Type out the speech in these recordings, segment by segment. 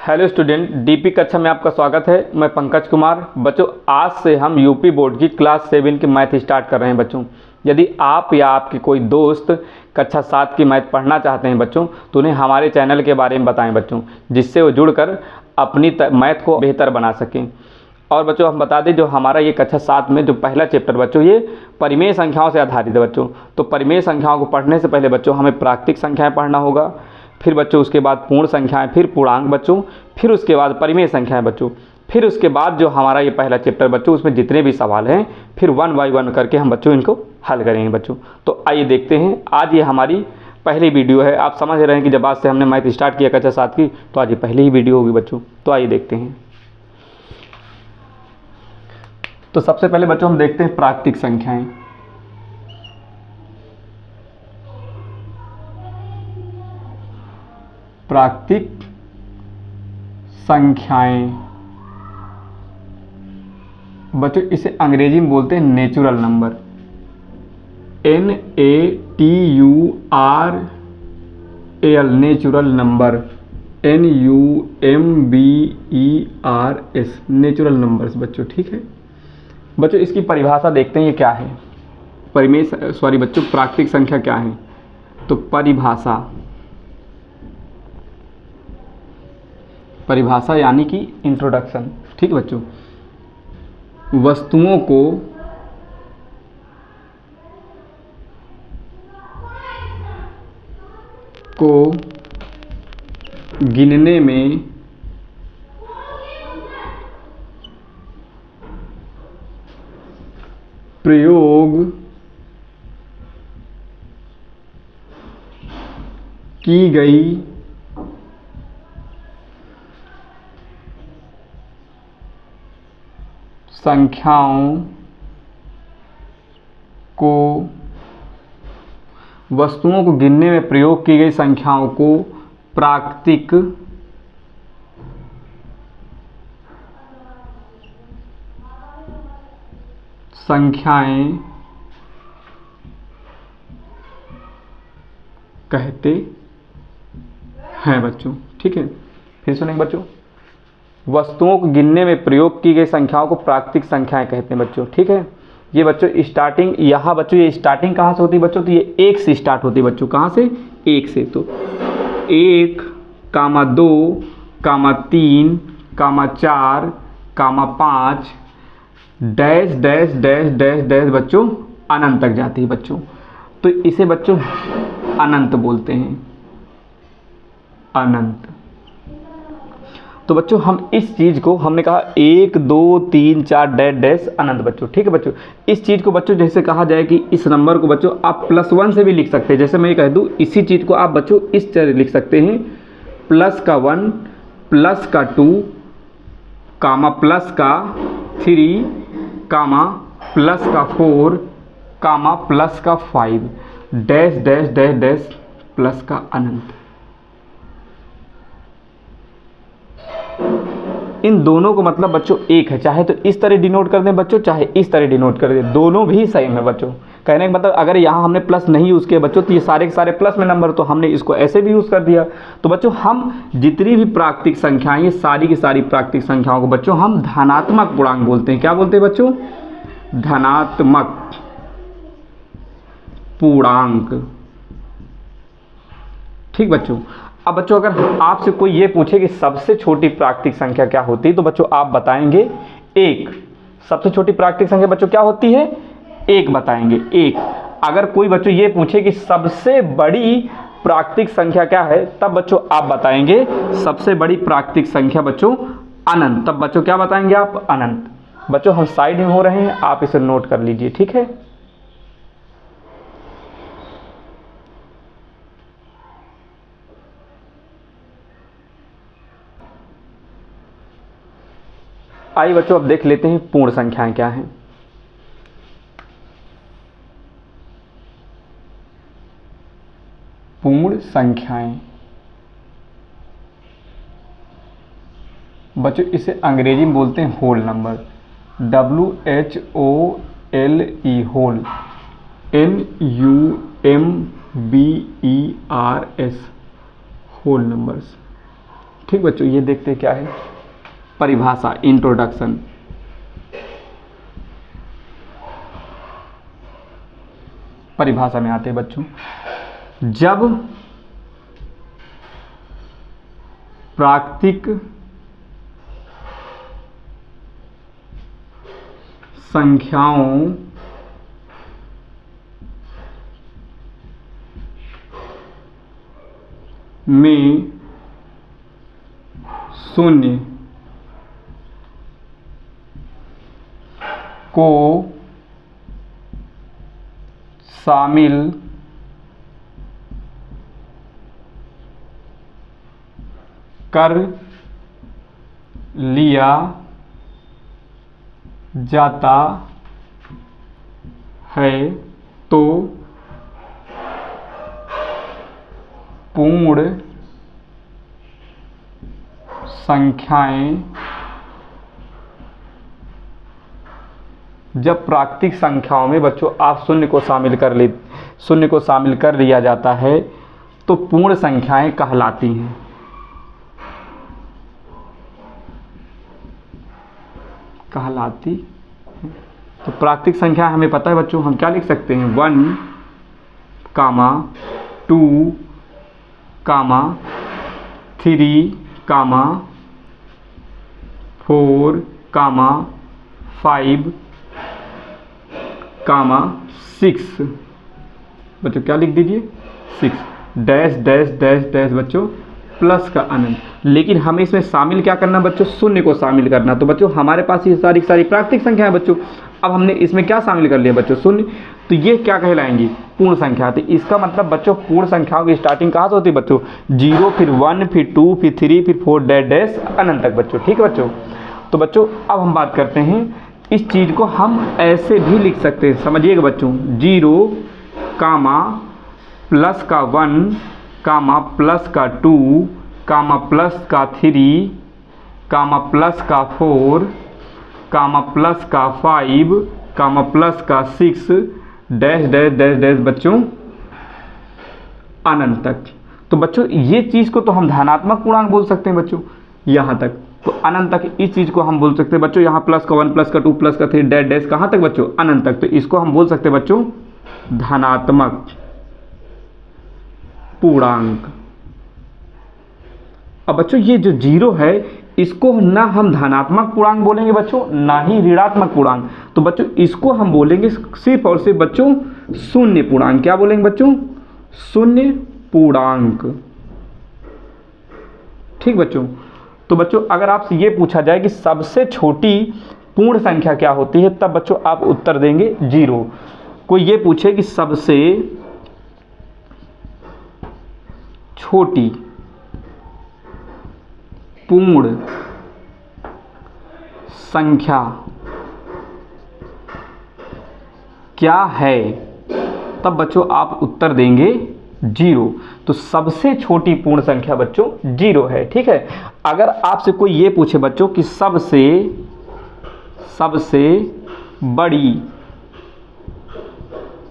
Hello student, DP कक्षा में आपका स्वागत है। मैं पंकज कुमार। बच्चों, आज से हम यूपी बोर्ड की क्लास 7 की मैथ स्टार्ट कर रहे हैं। बच्चों, यदि आप या आपके कोई दोस्त कक्षा 7 की मैथ पढ़ना चाहते हैं बच्चों, तो उन्हें हमारे चैनल के बारे में बताएं बच्चों, जिससे वो जुड़कर अपनी मैथ को बेहतर बना सकें। और बच्चों, हम बता दें, जो हमारा ये कक्षा 7 में जो पहला चैप्टर बच्चों, ये परिमेय संख्याओं से आधारित है बच्चों। तो परिमेय संख्याओं को पढ़ने से पहले बच्चों हमें प्राकृतिक संख्याएं पढ़ना होगा, फिर बच्चों उसके बाद पूर्ण संख्याएं, फिर पूर्णांक बच्चों, फिर उसके बाद परिमेय संख्याएं बच्चों, फिर उसके बाद जो हमारा ये पहला चैप्टर बच्चों, उसमें जितने भी सवाल हैं फिर 1 बाय 1 करके हम बच्चों इनको हल करेंगे बच्चों। तो आइए देखते हैं। आज ये हमारी पहली वीडियो है। आप समझ रहे हैं कि जब आज से हमने मैथ स्टार्ट किया कक्षा 7 की, तो आज ये पहली ही वीडियो होगी बच्चों। तो आइए देखते हैं। तो सबसे पहले बच्चों हम देखते हैं प्राकृतिक संख्याएं। प्राकृतिक संख्याएं बच्चों, इसे अंग्रेजी में बोलते हैं natural number. NATURAL, natural number. NUMBERS, natural numbers बच्चों। ठीक है बच्चों, इसकी परिभाषा देखते हैं ये क्या है। बच्चों, प्राकृतिक संख्या क्या है। तो परिभाषा यानी कि इंट्रोडक्शन। ठीक है बच्चों, वस्तुओं को गिनने में प्रयोग की गई संख्याओं को, वस्तुओं को गिनने में प्रयोग की गई संख्याओं को प्राकृतिक संख्याएं कहते हैं बच्चों। ठीक है, फिर सुनेंगे बच्चों। वस्तुओं को गिनने में प्रयोग की गई संख्याओं को प्राकृतिक संख्याएं कहते हैं बच्चों। ठीक है, ये बच्चों स्टार्टिंग, यहाँ बच्चों ये स्टार्टिंग कहाँ से होती है बच्चों। तो ये 1 से स्टार्ट होती है बच्चों। कहाँ से? 1 से। तो 1, 2, 3, 4, 5 dash dash dash dash dash बच्चों अनंत तक जाती है बच्चों। तो इसे बच्चों अनंत बोलते हैं, अनंत। तो बच्चों हम इस चीज़ को, हमने कहा 1 2 3 4 डैश डैश अनंत बच्चों। ठीक है बच्चों, इस चीज़ को बच्चों जैसे कहा जाए कि इस नंबर को बच्चों आप +1 से भी लिख सकते हैं। जैसे मैं ये कह दूँ, इसी चीज़ को आप बच्चों इस तरह लिख सकते हैं, +1, +2, +3, +4, +5 डैश डैश डैश डैश अनंत। इन दोनों को मतलब बच्चों एक है। चाहे तो इस तरह डिनोट कर दें बच्चों, चाहे इस तरह डिनोट कर दें, दोनों भी सेम है बच्चों। कहने का मतलब, अगर यहाँ हमने प्लस नहीं यूज़ किया बच्चों, तो ये सारे के सारे प्लस में नंबर, तो हमने इसको ऐसे भी यूज़ कर दिया। तो बच्चों हम जितनी भी प्राकृतिक संख्याएं, ये सारी की सारी प्राकृतिक संख्याओं को बच्चों हम धनात्मक पूर्णांक बोलते हैं। क्या बोलते हैं बच्चों? धनात्मक पूर्णांक। ठीक बच्चों। अब बच्चों अगर आपसे कोई ये पूछे कि सबसे छोटी प्राकृतिक संख्या क्या होती है, तो बच्चों आप बताएंगे 1। सबसे छोटी प्राकृतिक संख्या बच्चों क्या होती है? 1 बताएंगे, 1। अगर कोई बच्चों ये पूछे कि सबसे बड़ी प्राकृतिक संख्या क्या है, तब बच्चों आप बताएंगे सबसे बड़ी प्राकृतिक संख्या बच्चों अनंत। तब बच्चों क्या बताएंगे आप? अनंत। बच्चों हम साइड में हो रहे हैं, आप इसे नोट कर लीजिए। ठीक है, आइए बच्चों अब देख लेते हैं पूर्ण संख्याएं क्या हैं। पूर्ण संख्याएं बच्चों, इसे अंग्रेजी में बोलते हैं whole number. WHOLE, whole. NUMBERS, whole numbers. ठीक बच्चों, ये देखते हैं क्या है परिभाषा, इंट्रोडक्शन। परिभाषा में आते हैं बच्चों, जब प्राकृतिक संख्याओं में शून्य को शामिल कर लिया जाता है तो पूर्ण संख्याएं, जब प्राकृतिक संख्याओं में बच्चों आप शून्य को शामिल कर लिया जाता है तो पूर्ण संख्याएं कहलाती हैं। तो प्राकृतिक संख्या हमें पता है बच्चों, हम क्या लिख सकते हैं 1, 2, 3, 4, 5, 6 बच्चों, क्या लिख दीजिए 6 डैश डैश डैश डैश बच्चों प्लस का अनंत। लेकिन हमें इसमें शामिल क्या करना बच्चों, शून्य को शामिल करना। तो बच्चों हमारे पास ये सारी प्राकृतिक संख्या है बच्चों, अब हमने इसमें क्या शामिल कर लिया बच्चों, शून्य। तो ये क्या कहलाएंगी, पूर्ण संख्या। तो इसका मतलब बच्चों पूर्ण संख्याओं की स्टार्टिंग कहाँ से होती है बच्चों, 0, फिर 1, फिर 2, फिर 3, फिर 4 डैश डैश अनंत तक बच्चों। ठीक है बच्चों। तो बच्चों अब हम बात करते हैं, इस चीज़ को हम ऐसे भी लिख सकते हैं, समझिएगा बच्चों, 0, प्लस का 1, प्लस का 2, प्लस का 3, प्लस का 4, प्लस का 5, प्लस का 6 डैश डैश डैश डैश बच्चों अनंत तक। तो बच्चों ये चीज़ को तो हम धनात्मक पूर्णांक बोल सकते हैं बच्चों, यहाँ तक। तो अनंत तक इस चीज़ को हम बोल सकते हैं बच्चों, यहाँ प्लस का 1, प्लस का 2, प्लस का 3 डैश डैश कहाँ तक बच्चों, अनंत तक। तो इसको हम बोल सकते हैं बच्चों धनात्मक पूर्णांक। अब बच्चों ये जो 0 है इसको ना हम धनात्मक पूर्णांक बोलेंगे बच्चों, ना ही ऋणात्मक पूर्णांक। तो बच्चों इसको हम बोलेंगे सिर्फ और सिर्फ बच्चों शून्य पूर्णांक। क्या बोलेंगे बच्चों, शून्य पूर्णांक। ठीक बच्चों। तो बच्चों अगर आपसे ये पूछा जाए कि सबसे छोटी पूर्ण संख्या क्या होती है, तब बच्चों आप उत्तर देंगे 0। कोई ये पूछे कि सबसे छोटी पूर्ण संख्या क्या है, तब बच्चों आप उत्तर देंगे 0। तो सबसे छोटी पूर्ण संख्या बच्चों 0 है। ठीक है। अगर आपसे कोई ये पूछे बच्चों कि सबसे बड़ी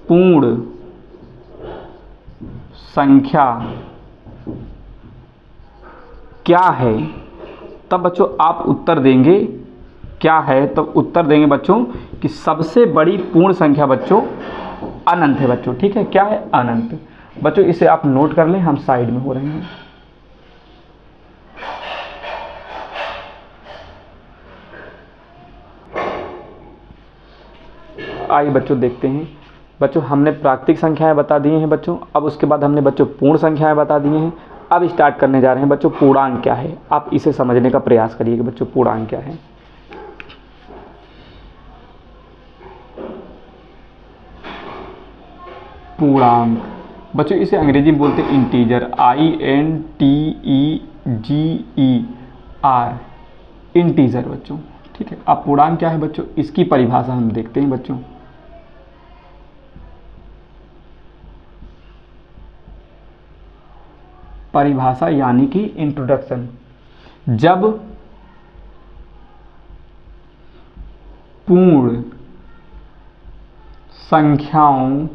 पूर्ण संख्या क्या है, तब बच्चों आप उत्तर देंगे क्या है, तब उत्तर देंगे बच्चों कि सबसे बड़ी पूर्ण संख्या बच्चों अनंत है बच्चों। ठीक है, क्या है, अनंत। बच्चों इसे आप नोट कर लें, हम साइड में हो रहे हैं। आइए बच्चों देखते हैं। बच्चों हमने प्राकृतिक संख्याएं बता दी हैं बच्चों, अब उसके बाद हमने बच्चों पूर्ण संख्याएं बता दी हैं। अब स्टार्ट करने जा रहे हैं बच्चों पूर्णांक क्या है। आप इसे समझने का प्रयास करिए कि बच्चों पूर्णांक क्या है। पूर्णांक बच्चों इसे अंग्रेजी में बोलते हैं इंटीजर, INTEGER, इंटीजर बच्चों। ठीक है। अब पूर्णांक क्या है बच्चों, इसकी परिभाषा हम देखते हैं बच्चों। परिभाषा यानी कि इंट्रोडक्शन, जब पूर्ण संख्याओं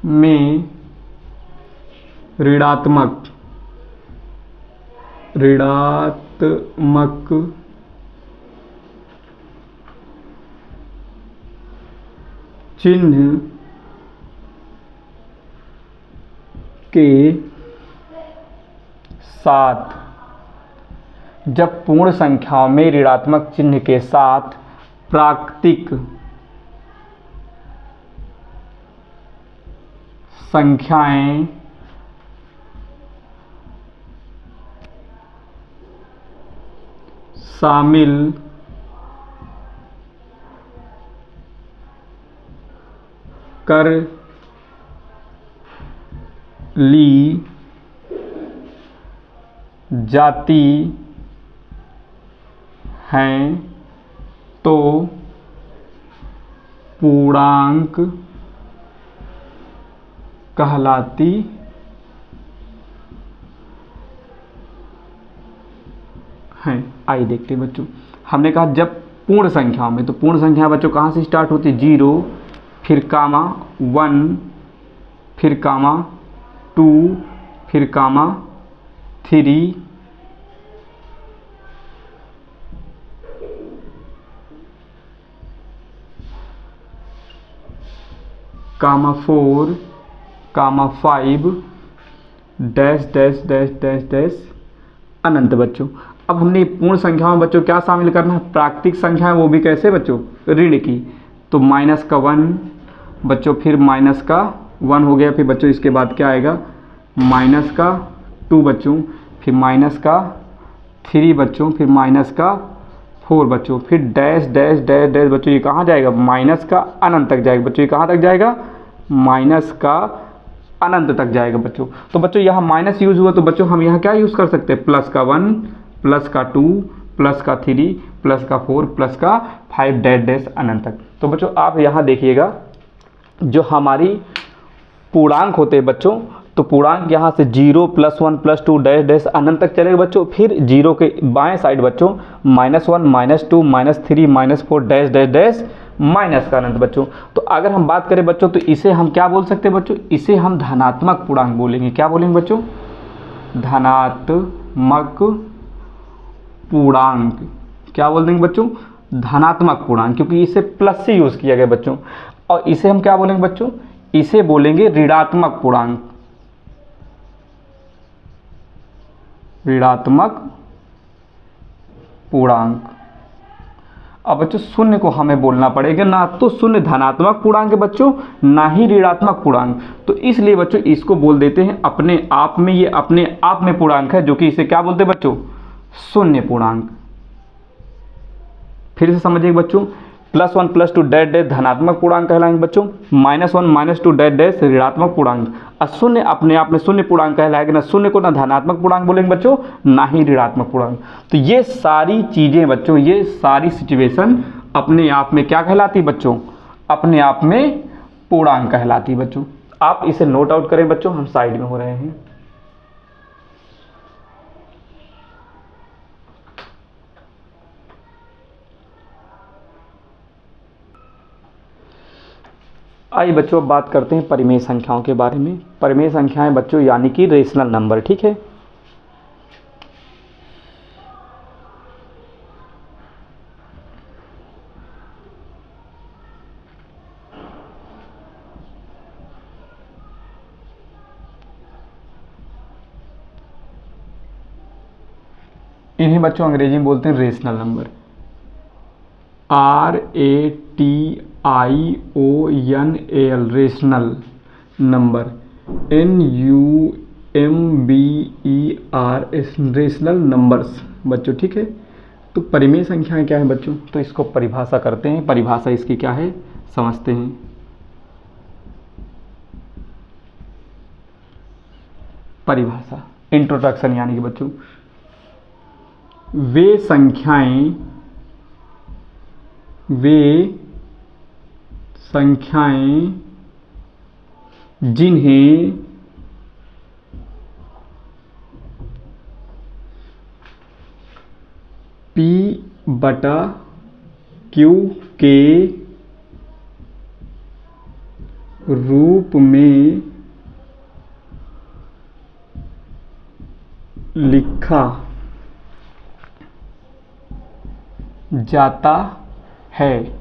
में ऋणात्मक चिन्ह के साथ, जब पूर्ण संख्याओं में ऋणात्मक चिन्ह के साथ प्राकृतिक संख्याएं शामिल कर ली जाती हैं तो पूर्णांक कहलाती हैं। आइए देखते हैं बच्चों, हमने कहा जब पूर्ण संख्याओं में, तो पूर्ण संख्या बच्चों कहाँ से स्टार्ट होती है? 0, फिर कामा 1, फिर कामा 2, फिर comma 3, comma 4, comma 5, dash dash dash dash dash अनंत बच्चों। अब हमने पूर्ण संख्याओं में बच्चों क्या शामिल करना है? प्राकृतिक संख्याएं, वो भी कैसे बच्चों? ऋण की। तो माइनस का 1 बच्चों, फिर माइनस का 1 हो गया, फिर बच्चों इसके बाद क्या आएगा? माइनस का 2 बच्चों, फिर माइनस का 3 बच्चों, फिर माइनस का 4 बच्चों, फिर डैश डैश डैश डैश बच्चों। ये कहाँ जाएगा? माइनस का अनंत तक जाएगा बच्चों। ये कहाँ तक जाएगा? माइनस का अनंत तक जाएगा बच्चों। तो बच्चों यहाँ माइनस यूज हुआ, तो बच्चों हम यहाँ क्या यूज़ कर सकते हैं? प्लस का 1, प्लस का 2, प्लस का 3, प्लस का 4, प्लस का 5 डैश डैश अनंत तक। तो बच्चों आप यहाँ देखिएगा, जो हमारी पूर्णांक होते हैं बच्चों, तो पूर्णांक यहाँ से 0 + 1 + 2 डैश डैश अनंत तक चलेगा बच्चों। फिर 0 के बाएं साइड बच्चों -1, -2, -3, -4 डैश डैश डैश माइनस का अनंत बच्चों। तो अगर हम बात करें बच्चों, तो इसे हम क्या बोल सकते हैं बच्चों? इसे हम धनात्मक पूर्णांक बोलेंगे। क्या बोलेंगे बच्चों? धनात्मक पूर्णांक। क्या बोल देंगे बच्चों? धनात्मक पूर्णांक, क्योंकि इसे प्लस से यूज किया गया बच्चों। और इसे हम क्या बोलेंगे बच्चों? इसे बोलेंगे ऋणात्मक पूर्णांक। ऋणात्मक पूर्णांक। अब बच्चों शून्य को हमें बोलना पड़ेगा, ना तो शून्य धनात्मक पूर्णांक है बच्चों, ना ही ऋणात्मक पूर्णांक। तो इसलिए बच्चों इसको बोल देते हैं अपने आप में, ये अपने आप में पूर्णांक है, जो कि इसे क्या बोलते हैं बच्चों? शून्य पूर्णांक। फिर से समझिए बच्चों, +1 + 2 डैश डैश धनात्मक पूर्णांक कहलाएंगे बच्चों, -1 - 2 डैश डैश ऋणात्मक पूर्णांक। और शून्य अपने आप में शून्य पूर्णांक कहलाएगा, ना शून्य को ना धनात्मक पूर्णांक बोलेंगे बच्चों, ना ही ऋणात्मक पूर्णांक। तो ये सारी चीजें बच्चों, ये सारी सिचुएशन अपने आप में क्या कहलाती बच्चों? अपने आप में पूर्णांक कहलाती बच्चों। आप इसे नोट आउट करें बच्चों, हम साइड में हो रहे हैं। आइए बच्चों अब बात करते हैं परिमेय संख्याओं के बारे में। परिमेय संख्याएं बच्चों यानी कि रेशनल नंबर, ठीक है। इन्हीं बच्चों अंग्रेजी में बोलते हैं rational number. RATIONAL rational number. NUMBER rational numbers बच्चों, ठीक है। तो परिमेय संख्याएं क्या है बच्चों? तो इसको परिभाषा करते हैं। परिभाषा इसकी क्या है समझते हैं। परिभाषा, इंट्रोडक्शन, यानी कि बच्चों वे संख्याएं जिन्हें P/Q के रूप में लिखा जाता है।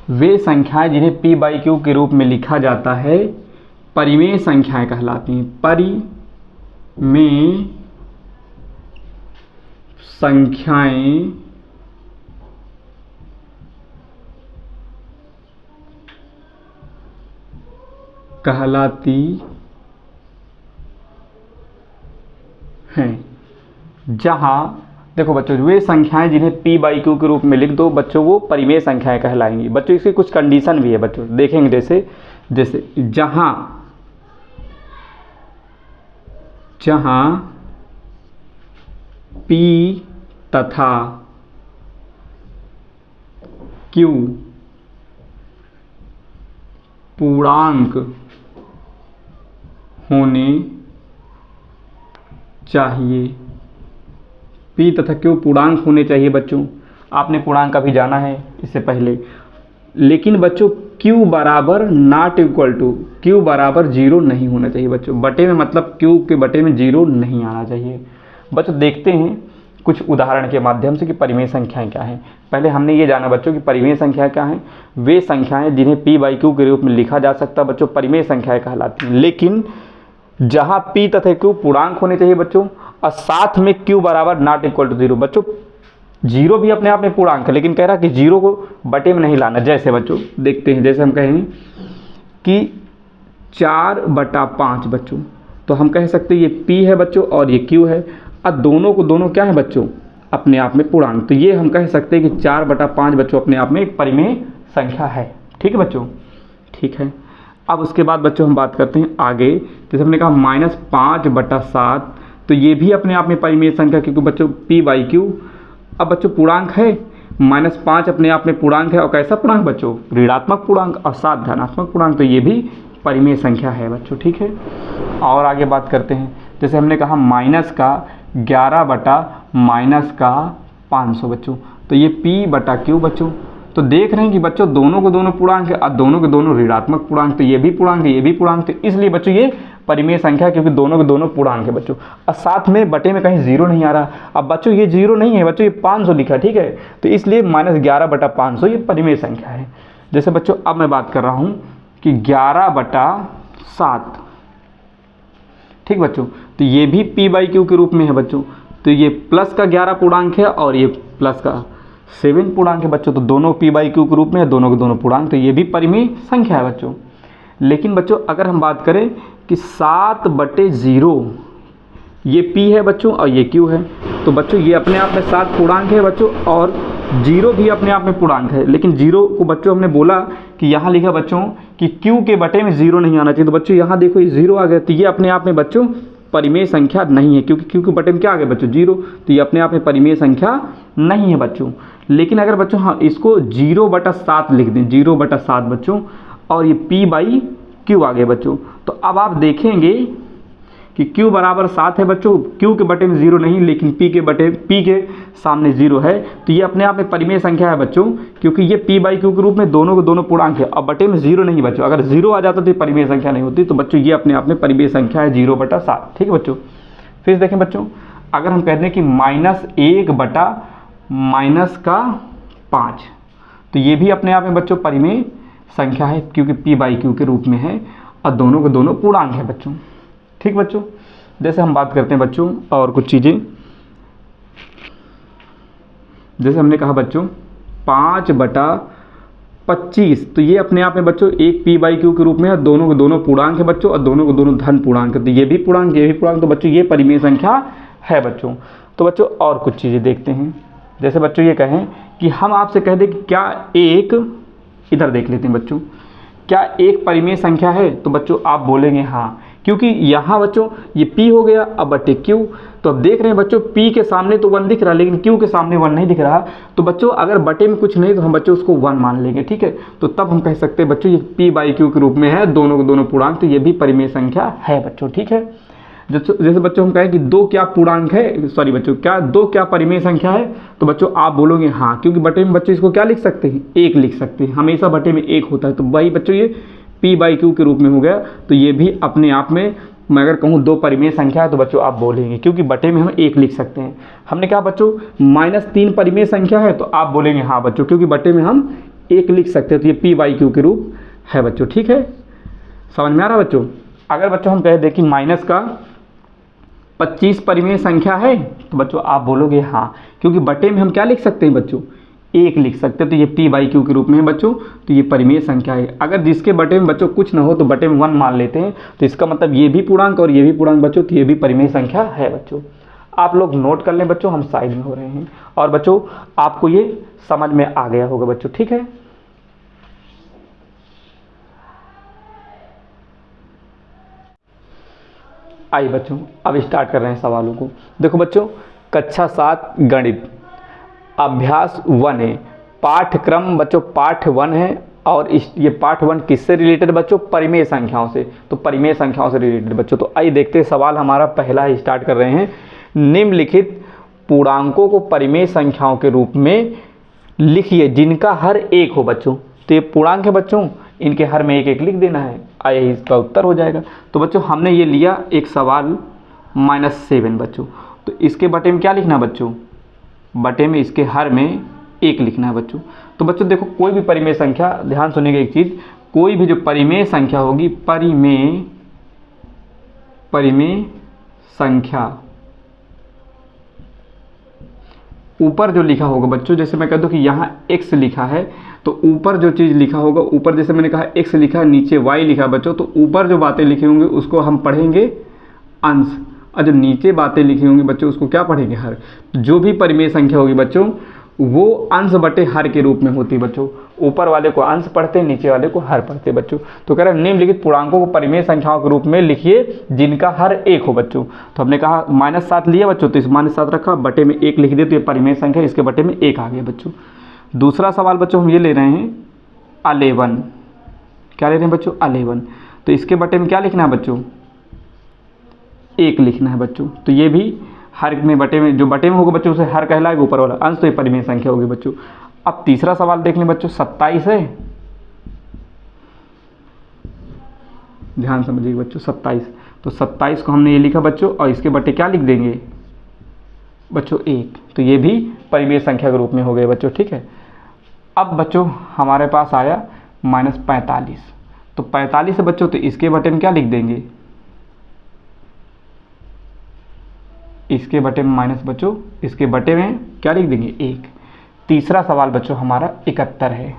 वे संख्याएं जिन्हें p बाई क्यू के रूप में लिखा जाता है परिमेय संख्याएं कहलाती हैं। परिमेय संख्याएं कहलाती हैं। जहां देखो बच्चों, वे संख्याएं जिन्हें p बाई क्यू के रूप में लिख दो बच्चों, वो परिमेय संख्याएं कहलाएंगी। बच्चों इसकी कुछ कंडीशन भी है बच्चों, देखेंगे। जैसे जहां p तथा q पूर्णांक होने चाहिए। p तथा q पूर्णांक होने चाहिए बच्चों। आपने पूर्णांक अभी जाना है इससे पहले। लेकिन बच्चों q बराबर नॉट इक्वल टू, q बराबर 0 नहीं होना चाहिए बच्चों। बटे में मतलब q के बटे में 0 नहीं आना चाहिए। बच्चों देखते हैं कुछ उदाहरण के माध्यम से कि परिमेय संख्याएं क्या हैं। पहले हमने ये जाना बच्चों कि परिमेय संख्या क्या है। वे संख्याएं जिन्हें p बाई क्यू के रूप में लिखा जा सकता है बच्चों, परिमेय संख्याएं कहलाती हैं। लेकिन जहां p तथा q पूर्णांक होने चाहिए बच्चों, और साथ में q बराबर नॉट इक्वल टू 0। बच्चों 0 भी अपने आप में पूर्णांक है, लेकिन कह रहा कि 0 को बटे में नहीं लाना। जैसे बच्चों देखते हैं, जैसे हम कहें कि 4/5 बच्चों, तो हम कह सकते हैं ये p है बच्चों और ये q है, और दोनों को दोनों क्या है बच्चों, अपने आप में पूर्णांक। तो ये हम कह सकते हैं कि 4/5 बच्चों अपने आप में एक परिमेय संख्या है। ठीक है बच्चों, ठीक है। अब उसके बाद बच्चों हम बात करते हैं आगे। जैसे हमने कहा -5/7, तो ये भी अपने आप में परिमेय संख्या, क्योंकि बच्चों p बाई क्यू अब बच्चों पूर्णांक है। -5 अपने आप में पूर्णांक है, और कैसा पूर्णांक बच्चों, ऋणात्मक पूर्णांक, और 7 धनात्मक पूर्णांक, तो ये भी परिमेय संख्या है बच्चों। ठीक है, और आगे बात करते हैं। जैसे हमने कहा -11/-500 बच्चों, तो ये p बटा क्यू बच्चों। तो देख रहे हैं कि बच्चों दोनों को दोनों पूर्णांक है, और दोनों के दोनों ऋणात्मक पूर्णांक, तो ये भी पूर्णांक है, ये भी पूर्णांक, तो इसलिए बच्चों ये परिमेय संख्या, क्योंकि दोनों के दोनों पूर्णांक है बच्चों। और साथ में बटे में कहीं 0 नहीं आ रहा। अब बच्चों ये 0 नहीं है बच्चों, ये 500 लिखा है। ठीक है, तो इसलिए -11/500 ये परिमेय संख्या है। जैसे बच्चों अब मैं बात कर रहा हूँ कि 11/7। ठीक बच्चों, तो ये भी p बाई क्यू के रूप में है बच्चों। तो ये प्लस का 11 पूर्णांक है और ये प्लस का 7 पूर्णांक है बच्चों। तो दोनों p बाई क्यू के रूप में है, दोनों के दोनों पूर्णांक, तो ये भी परिमेय संख्या है बच्चों। लेकिन बच्चों अगर हम बात करें कि 7/0 ये p है बच्चों और ये q है, तो बच्चों ये अपने आप में 7 पूर्णांक है बच्चों, और 0 भी अपने आप में पूर्णांक है। लेकिन 0 को बच्चों हमने बोला कि यहाँ लिखा बच्चों कि q के बटे में 0 नहीं आना चाहिए, तो बच्चों यहाँ देखो ये 0 आ गया, तो ये अपने आप में बच्चों परिमेय संख्या नहीं है, क्योंकि q के बटे में क्या आ गया बच्चों, 0, तो ये अपने आप में परिमेय संख्या नहीं है बच्चों। लेकिन अगर बच्चों हाँ इसको 0/7 लिख दें, 0/7 बच्चों, और ये p बाई क्यू आ गया बच्चों, तो अब आप देखेंगे कि q बराबर 7 है बच्चों, q के बटे में 0 नहीं, लेकिन p के सामने 0 है, तो ये अपने आप में परिमेय संख्या है बच्चों, क्योंकि ये p बाई क्यू के रूप में दोनों के दोनों पूर्णांक है, और बटे में 0 नहीं बच्चों। अगर 0 आ जाता तो ये परिमेय संख्या नहीं होती। तो बच्चों ये अपने आप में परिमेय संख्या है 0/7। ठीक है बच्चों, फिर देखें बच्चों, अगर हम कहते हैं कि -1/-5, तो ये भी अपने आप में बच्चों परिमेय संख्या है, क्योंकि p बाई क्यू के रूप में है, और दोनों के दोनों पूर्णांक है बच्चों। ठीक बच्चों, जैसे हम बात करते हैं बच्चों और कुछ चीज़ें। जैसे हमने कहा बच्चों 5/25, तो ये अपने आप में बच्चों एक p बाई क्यू के रूप में है, दोनों के दोनों पूर्णांक है बच्चों, और दोनों के दोनों धन पूर्णांक है, तो ये भी पूर्णांक, ये भी पूर्णांक, तो बच्चों ये परिमेय संख्या है बच्चों। तो बच्चों और कुछ चीज़ें देखते हैं। जैसे बच्चों ये कहें कि हम आपसे कह दें कि क्या एक, इधर देख लेते हैं बच्चों, क्या एक परिमेय संख्या है, तो बच्चों आप बोलेंगे हाँ, क्योंकि यहाँ बच्चों ये p हो गया अब बटे q। तो अब देख रहे हैं बच्चों p के सामने तो 1 दिख रहा है, लेकिन q के सामने 1 नहीं दिख रहा। तो बच्चों अगर बटे में कुछ नहीं तो हम बच्चों उसको 1 मान लेंगे। ठीक है, तो तब हम कह सकते हैं बच्चों ये p बाई क्यू के रूप में है, दोनों के दोनों पूर्णांक, तो ये भी परिमेय संख्या है बच्चों। ठीक है, जैसे बच्चों हम कहें कि 2 क्या पूर्णांक है, सॉरी बच्चों क्या 2 क्या परिमेय संख्या है, तो बच्चों आप बोलोगे हाँ, क्योंकि बटे में बच्चों इसको क्या लिख सकते हैं, 1 लिख सकते हैं, हमेशा बटे में 1 होता है। तो भाई बच्चों ये p बाई क्यू के रूप में हो गया, तो ये भी अपने आप में मैं अगर कहूँ 2 परिमेय संख्या है तो बच्चों आप बोलेंगे, क्योंकि बटे में हम 1 लिख सकते हैं। हमने कहा बच्चों -3 परिमेय संख्या है तो आप बोलेंगे हाँ बच्चों, क्योंकि बटे में हम 1 लिख सकते हैं, तो ये p/q के रूप है बच्चों। ठीक है, समझ में आ रहा बच्चों। अगर बच्चों हम कह दें कि माइनस का 25 परिमेय संख्या है तो बच्चों आप बोलोगे हाँ, क्योंकि बटे में हम क्या लिख सकते हैं बच्चों, 1 लिख सकते हैं, तो ये p/q के रूप में है बच्चों, तो ये परिमेय संख्या है। अगर जिसके बटे में बच्चों कुछ ना हो तो बटे में 1 मान लेते हैं, तो इसका मतलब ये भी पूर्णांक और ये भी पूर्णांक बच्चों, तो ये भी परिमेय संख्या है बच्चों। आप लोग नोट कर लें बच्चों, हम साइड में हो रहे हैं, और बच्चों आपको ये समझ में आ गया होगा बच्चों। ठीक है, आइए बच्चों अब स्टार्ट कर रहे हैं सवालों को। देखो बच्चों, कक्षा 7 गणित अभ्यास 1 है, पाठ्यक्रम बच्चों पाठ 1 है, और ये पाठ 1 किससे रिलेटेड बच्चों, परिमेय संख्याओं से, तो परिमेय संख्याओं से रिलेटेड बच्चों। तो आइए देखते हैं, सवाल हमारा पहला ही स्टार्ट कर रहे हैं। निम्नलिखित पूर्णांकों को परिमेय संख्याओं के रूप में लिखिए जिनका हर 1 हो बच्चों। तो ये पूर्णांक है बच्चों, इनके हर में 1 1 लिख देना है, आइए इसका उत्तर हो जाएगा। तो बच्चों हमने ये लिया एक सवाल -7 बच्चों, तो इसके बटे में क्या लिखना है बच्चों, बटे में इसके हर में 1 लिखना है बच्चों। तो बच्चों देखो, कोई भी परिमेय संख्या, ध्यान सुनिएगा एक चीज़, कोई भी जो परिमेय संख्या होगी, परिमेय संख्या ऊपर जो लिखा होगा बच्चों, जैसे मैं कह दूं कि यहाँ x लिखा है, तो ऊपर जो चीज़ लिखा होगा, ऊपर जैसे मैंने कहा x लिखा है, नीचे y लिखा है बच्चों, तो ऊपर जो बातें लिखी होंगी उसको हम पढ़ेंगे अंश, और जो नीचे बातें लिखी होंगी बच्चों उसको क्या पढ़ेंगे, हर। जो भी परिमेय संख्या होगी बच्चों वो अंश बटे हर के रूप में होती है बच्चों, ऊपर वाले को अंश पढ़ते, नीचे वाले को हर पढ़ते बच्चों। तो कह रहे हैं निम्नलिखित पूर्णांकों को परिमेय संख्याओं के रूप में लिखिए जिनका हर 1 हो बच्चों। तो हमने कहा -7 लिया बच्चों, तो इस -7 रखा, बटे में 1 लिख दिया, तो ये परिमेय संख्या, इसके बटे में 1 आ गया बच्चों। दूसरा सवाल बच्चों हम ये ले रहे हैं 11, क्या ले रहे हैं बच्चों, 11, तो इसके बटे में क्या लिखना है बच्चों, 1 लिखना है बच्चों। तो ये भी हर में बटे में, जो बटे में होगा बच्चों उसे हर कहलाएगा, ऊपर वाला अंश, तो ये परिमेय संख्या होगी बच्चों। अब तीसरा सवाल देख लें बच्चों, 27 है, ध्यान समझिए बच्चों, 27, तो 27 को हमने ये लिखा बच्चों, और इसके बटे क्या लिख देंगे बच्चों, 1, तो ये भी परिमेय संख्या के रूप में हो गए बच्चों। ठीक है, अब बच्चों हमारे पास आया -45, तो 45 है बच्चों, तो इसके बटे में क्या लिख देंगे, इसके बटे में माइनस बच्चों, इसके बटे में क्या लिख देंगे, 1। तीसरा सवाल बच्चों हमारा 71 है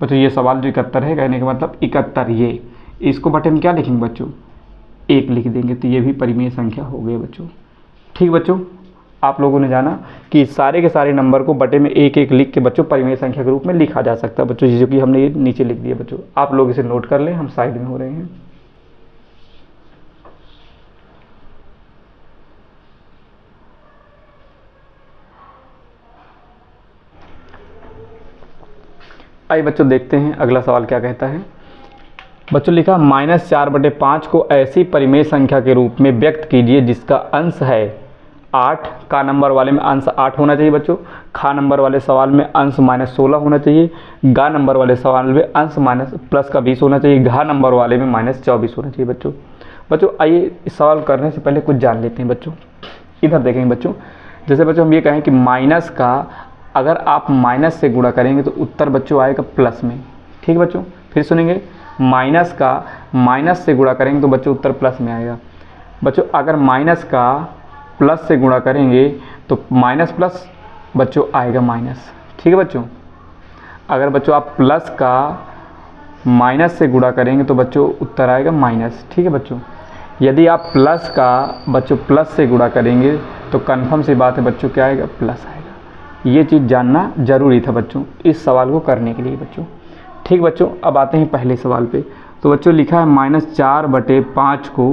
बच्चों, ये सवाल जो 71 है, कहने का मतलब 71, ये इसको बटे में क्या लिखेंगे बच्चों, 1 लिख देंगे, तो ये भी परिमेय संख्या हो गई बच्चों। ठीक बच्चों, आप लोगों ने जाना कि सारे के सारे नंबर को बटे में 1 1 लिख के बच्चों परिमेय संख्या के रूप में लिखा जा सकता है बच्चों, जो कि हमने ये नीचे लिख दिया बच्चों। आप लोग इसे नोट कर लें, हम साइड में हो रहे हैं। आइए बच्चों देखते हैं अगला सवाल क्या कहता है। बच्चों लिखा -4/5 को ऐसी परिमेय संख्या के रूप में व्यक्त कीजिए जिसका अंश है 8, का नंबर वाले में अंश 8 होना चाहिए बच्चों, खा नंबर वाले सवाल में अंश -16 होना चाहिए, गा नंबर वाले सवाल में अंश +20 होना चाहिए, घा नंबर वाले में -24 होना चाहिए बच्चों। बच्चों आइए इस सवाल करने से पहले कुछ जान लेते हैं बच्चों। इधर देखेंगे बच्चों, जैसे बच्चों हम ये कहें कि माइनस का अगर आप माइनस से गुणा करेंगे तो उत्तर बच्चों आएगा प्लस में। ठीक बच्चों, फिर सुनेंगे, माइनस का माइनस से गुणा करेंगे तो बच्चों उत्तर प्लस में आएगा। बच्चों अगर माइनस का प्लस से गुणा करेंगे तो माइनस प्लस बच्चों आएगा माइनस। ठीक है बच्चों, अगर बच्चों आप प्लस का माइनस से गुणा करेंगे तो बच्चों उत्तर आएगा माइनस। ठीक है बच्चों, यदि आप प्लस का बच्चों प्लस से गुणा करेंगे तो कन्फर्म सी बात है बच्चों क्या आएगा, प्लस आएगा। ये चीज़ जानना जरूरी था बच्चों इस सवाल को करने के लिए बच्चों। ठीक बच्चों, अब आते हैं पहले सवाल पे। तो बच्चों लिखा है -4/5 को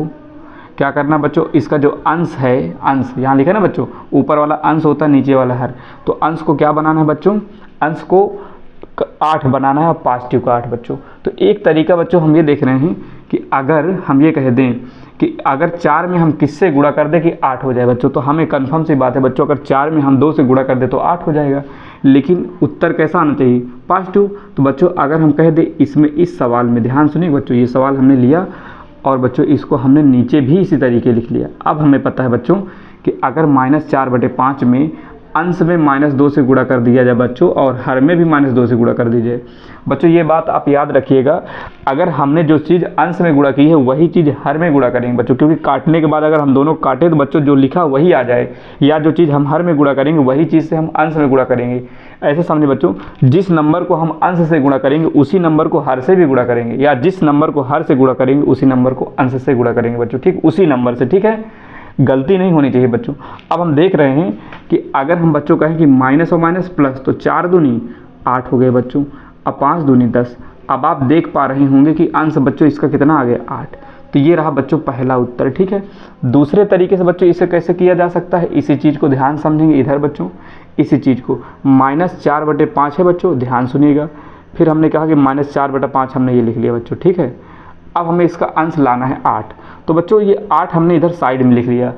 क्या करना बच्चों, इसका जो अंश है, अंश यहाँ लिखा है ना बच्चों, ऊपर वाला अंश होता है, नीचे वाला हर, तो अंश को क्या बनाना है बच्चों, अंश को 8 बनाना है और पॉजिटिव का 8 बच्चों। तो एक तरीका बच्चों हम ये देख रहे हैं कि अगर हम ये कह दें कि अगर 4 में हम किससे गुणा कर दें कि 8 हो जाए बच्चों, तो हमें कन्फर्म सी बात है बच्चों, अगर 4 में हम 2 से गुणा कर दें तो 8 हो जाएगा, लेकिन उत्तर कैसा आना चाहिए, पॉजिटिव। तो बच्चों अगर हम कह दें इसमें, इस सवाल में ध्यान सुनिए बच्चों, ये सवाल हमने लिया और बच्चों इसको हमने नीचे भी इसी तरीके लिख लिया। अब हमें पता है बच्चों कि अगर -4/5 में अंश में -2 से गुणा कर दिया जाए बच्चों और हर में भी -2 से गुणा कर दीजिए। बच्चों ये बात आप याद रखिएगा, अगर हमने जो चीज़ अंश में गुणा की है वही चीज़ हर में गुणा करेंगे बच्चों, क्योंकि काटने के बाद अगर हम दोनों काटें तो बच्चों जो लिखा वही आ जाए, या जो चीज़ हम हर में गुणा करेंगे वही चीज़ से हम अंश में गुणा करेंगे। ऐसे समझे बच्चों, जिस नंबर को हम अंश से गुणा करेंगे उसी नंबर को हर से भी गुणा करेंगे, या जिस नंबर को हर से गुणा करेंगे उसी नंबर को अंश से गुणा करेंगे बच्चों, ठीक उसी नंबर से, ठीक है, गलती नहीं होनी चाहिए बच्चों। अब हम देख रहे हैं कि अगर हम बच्चों कहें कि माइनस और माइनस प्लस, तो 4 दूनी 8 हो गए बच्चों, अब 5 दूनी 10। अब आप देख पा रहे होंगे कि अंश बच्चों इसका कितना आ गया 8। तो ये रहा बच्चों पहला उत्तर, ठीक है। दूसरे तरीके से बच्चों इसे कैसे किया जा सकता है, इसी चीज़ को ध्यान समझेंगे इधर बच्चों, इसी चीज़ को -4/5 है बच्चों, ध्यान सुनिएगा। फिर हमने कहा कि -4/5 हमने ये लिख लिया बच्चों, ठीक है। अब हमें इसका अंश लाना है 8, तो बच्चों ये 8 हमने इधर साइड में लिख लिया।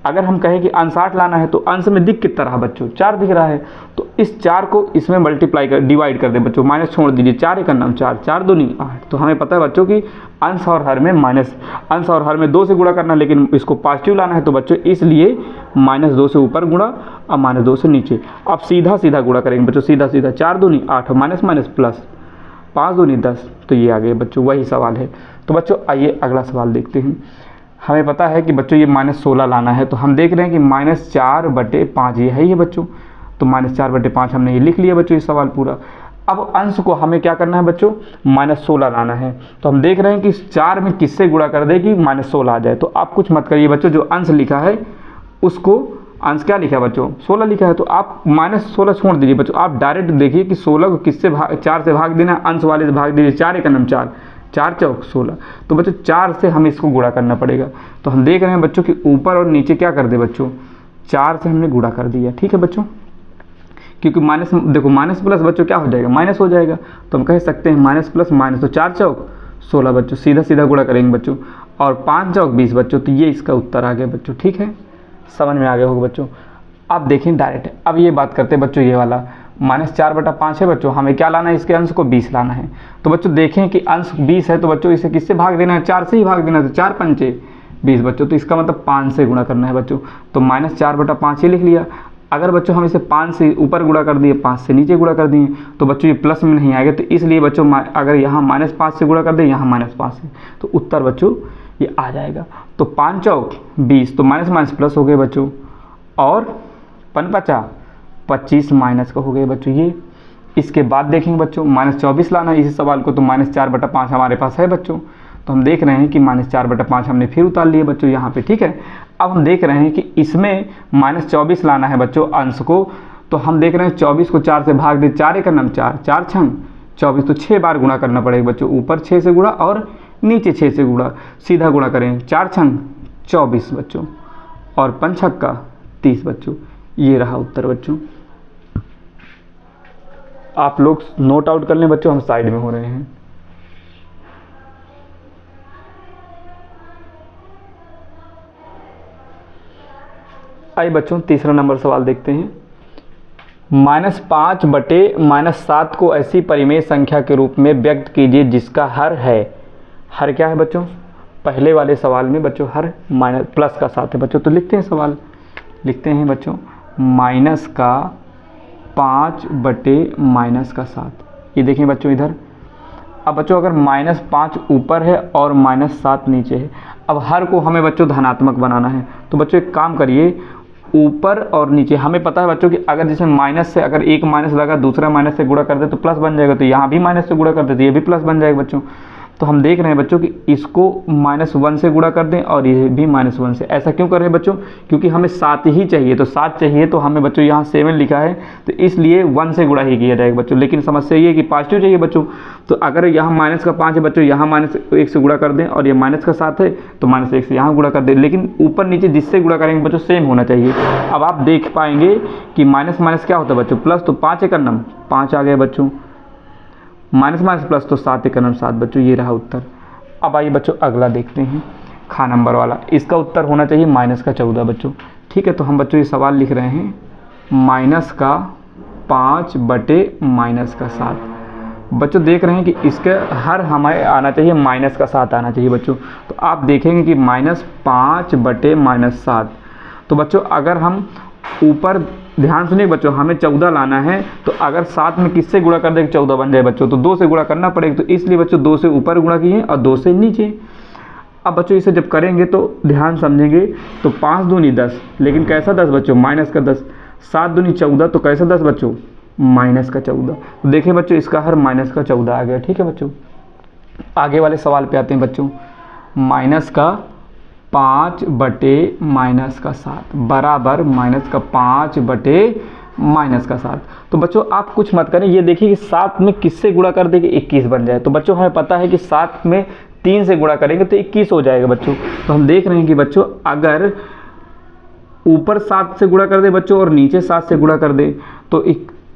अगर हम कहें कि अंश 8 लाना है तो अंश में दिख कितना रहा बच्चों, 4 दिख रहा है, तो इस 4 को इसमें मल्टीप्लाई कर डिवाइड कर दे बच्चों, माइनस छोड़ दीजिए, 4 एक नाम 4, 4 दूनी 8। तो हमें पता है बच्चों कि अंश और हर में अंश और हर में 2 से गुणा करना है, लेकिन इसको पॉजिटिव लाना है, तो बच्चों इसलिए -2 से ऊपर गुणा और -2 से नीचे। अब सीधा सीधा गुणा करेंगे बच्चों, सीधा सीधा, 4 दूनी 8 और माइनस माइनस प्लस, 5 दूनी 10। तो ये आ गए बच्चों, वही सवाल है। तो बच्चों आइए अगला सवाल देखते हैं। हमें पता है कि बच्चों ये -16 लाना है, तो हम देख रहे हैं कि -4/5 ये है बच्चों, तो -4/5 हमने ये लिख लिया बच्चों, ये सवाल पूरा। अब अंश को हमें क्या करना है बच्चों, -16 लाना है, तो हम देख रहे हैं कि 4 में किससे गुणा कर दे कि -16 आ जाए। तो आप कुछ मत करिए बच्चों, जो अंश लिखा है उसको, अंश क्या लिखा है बच्चों 16 लिखा है, तो आप -16 छोड़ दीजिए बच्चों, आप डायरेक्ट देखिए कि 16 को किससे 4 से भाग देना, अंश वाले से भाग दीजिए, 4 एक नाम 4, 4 चौक 16। तो बच्चों 4 से हमें इसको गुणा करना पड़ेगा। तो हम देख रहे हैं बच्चों कि ऊपर और नीचे क्या कर दे बच्चों, 4 से हमने गुणा कर दिया, ठीक है बच्चों, क्योंकि माइनस, देखो माइनस प्लस बच्चों क्या हो जाएगा, माइनस हो जाएगा, तो हम कह सकते हैं माइनस प्लस माइनस, तो 4 चौक 16 बच्चों, सीधा सीधा गुणा करेंगे बच्चों, और 5 चौक 20 बच्चों। तो ये इसका उत्तर आ गया बच्चों, ठीक है, समझ में आ गया होगा बच्चों। अब देखें डायरेक्ट, अब ये बात करते हैं बच्चों, ये वाला -4/5 है बच्चों, हमें क्या लाना है, इसके अंश को 20 लाना है। तो बच्चों देखें कि अंश 20 है, तो बच्चों इसे किससे भाग देना है, 4 से ही भाग देना है, तो 4 पंचे 20 बच्चों, तो इसका मतलब 5 से गुणा करना है बच्चों। तो -4/5 ही लिख लिया। अगर बच्चों हम इसे 5 से ऊपर गुणा कर दिए, 5 से नीचे गुणा कर दिए, तो बच्चों ये प्लस में नहीं आएगा, तो इसलिए बच्चों अगर यहाँ -5 से गुणा कर दें, यहाँ -5 से, तो उत्तर बच्चों ये आ जाएगा। तो 5 चौक 20, तो माइनस माइनस प्लस हो गए बच्चों, और 5 25 माइनस का हो गए बच्चों ये। इसके बाद देखेंगे बच्चों -24 लाना है इसी सवाल को, तो -4/5 हमारे पास है बच्चों, तो हम देख रहे हैं कि -4/5 हमने फिर उतार लिए बच्चों यहाँ पे, ठीक है। अब हम देख रहे हैं कि इसमें -24 लाना है बच्चों अंश को, तो हम देख रहे हैं 24 को 4 से भाग दे, 4 एक नाम 4, 4 छंग 24, तो 6 बार गुणा करना पड़ेगा बच्चों, ऊपर 6 से गुणा और नीचे 6 से गुणा, सीधा गुणा करें, 4 छंग 24 बच्चों, और 5 छक्का 30 बच्चों। ये रहा उत्तर बच्चों। आप लोग नोट आउट कर लें बच्चों, हम साइड में हो रहे हैं। आइए बच्चों तीसरा नंबर सवाल देखते हैं। -5/-7 को ऐसी परिमेय संख्या के रूप में व्यक्त कीजिए जिसका हर है, हर क्या है बच्चों, पहले वाले सवाल में बच्चों हर माइनस प्लस का 7 है बच्चों। तो लिखते हैं सवाल, लिखते हैं बच्चों -5/-7। ये देखें बच्चों इधर। अब बच्चों अगर -5 ऊपर है और -7 नीचे है, अब हर को हमें बच्चों धनात्मक बनाना है, तो बच्चों एक काम करिए, ऊपर और नीचे हमें पता है बच्चों कि अगर जिसमें माइनस से अगर एक माइनस लगा दूसरा माइनस से गुणा कर दे तो प्लस बन जाएगा, तो यहाँ भी माइनस से गुणा कर दे तो ये भी प्लस बन जाएगा बच्चों। तो हम देख रहे हैं बच्चों कि इसको -1 से गुणा कर दें और ये भी -1 से। ऐसा क्यों कर रहे हैं बच्चों, क्योंकि हमें 7 ही चाहिए, तो 7 चाहिए, तो हमें बच्चों यहाँ 7 लिखा है, तो इसलिए 1 से गुणा ही किया जाएगा बच्चों। लेकिन समस्या ये है कि पॉजिटिव चाहिए बच्चों, तो अगर यहाँ -5 है बच्चों, यहाँ -1 से गुणा कर दें, और ये -7 है तो -1 से यहाँ गुणा कर दें, लेकिन ऊपर नीचे जिससे गुणा करेंगे बच्चों सेम होना चाहिए। अब आप देख पाएंगे कि माइनस माइनस क्या होता है बच्चों, प्लस, तो 5 एक नम 5 आ गए बच्चों, माइनस माइनस प्लस, तो 7 एक नम 7 बच्चों। ये रहा उत्तर। अब आइए बच्चों अगला देखते हैं, खा नंबर वाला। इसका उत्तर होना चाहिए -14 बच्चों, ठीक है। तो हम बच्चों ये सवाल लिख रहे हैं -5/-7। बच्चों देख रहे हैं कि इसके हर हमें आना चाहिए माइनस का 7 आना चाहिए बच्चों। तो आप देखेंगे कि -5/-7। तो बच्चों अगर हम ऊपर ध्यान सुनिए बच्चों, हमें 14 लाना है, तो अगर 7 में किससे गुणा कर दें 14 बन जाए बच्चों, तो 2 से गुणा करना पड़ेगा। तो इसलिए बच्चों 2 से ऊपर गुणा किए और 2 से नीचे। अब बच्चों इसे जब करेंगे तो ध्यान समझेंगे, तो 5 दूनी 10, लेकिन कैसा 10 बच्चों, माइनस का 10। 7 दूनी 14, तो कैसा 10 बच्चों, माइनस का 14। तो देखिए बच्चों इसका हर माइनस का 14 आ गया। ठीक है बच्चों, आगे वाले सवाल पे आते हैं बच्चों। माइनस का 5/-7 बराबर माइनस का 5/-7। तो बच्चों आप कुछ मत करें, ये देखिए कि 7 में किससे गुणा कर देंगे 21 बन जाए। तो बच्चों हमें पता है कि 7 में 3 से गुणा करेंगे तो 21 हो जाएगा बच्चों। तो हम देख रहे हैं कि बच्चों अगर ऊपर 7 से गुणा कर दे बच्चों और नीचे 7 से गुणा कर दे तो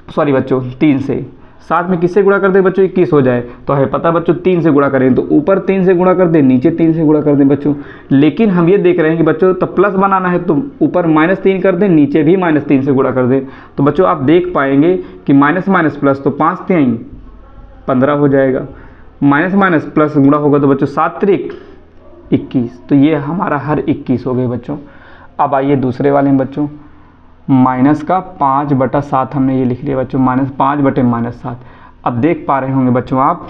सॉरी बच्चों 3 से, 7 में किससे गुणा कर दे बच्चों 21 हो जाए। तो हमें पता बच्चों 3 से गुणा करें, तो ऊपर 3 से गुणा कर दे, नीचे 3 से गुणा कर दें बच्चों। लेकिन हम ये देख रहे हैं कि बच्चों तो प्लस बनाना है, तो ऊपर -3 कर दें, नीचे भी -3 से गुणा कर दें। तो बच्चों आप देख पाएंगे कि माइनस माइनस प्लस, तो 5 3 15 हो जाएगा। माइनस माइनस प्लस गुणा होगा तो बच्चों 7 3 21। तो ये हमारा हर 21 हो गए बच्चों। अब आइए दूसरे वाले में बच्चों, माइनस का 5/7 हमने ये लिख लिया बच्चों, -5/-7। अब देख पा रहे होंगे बच्चों आप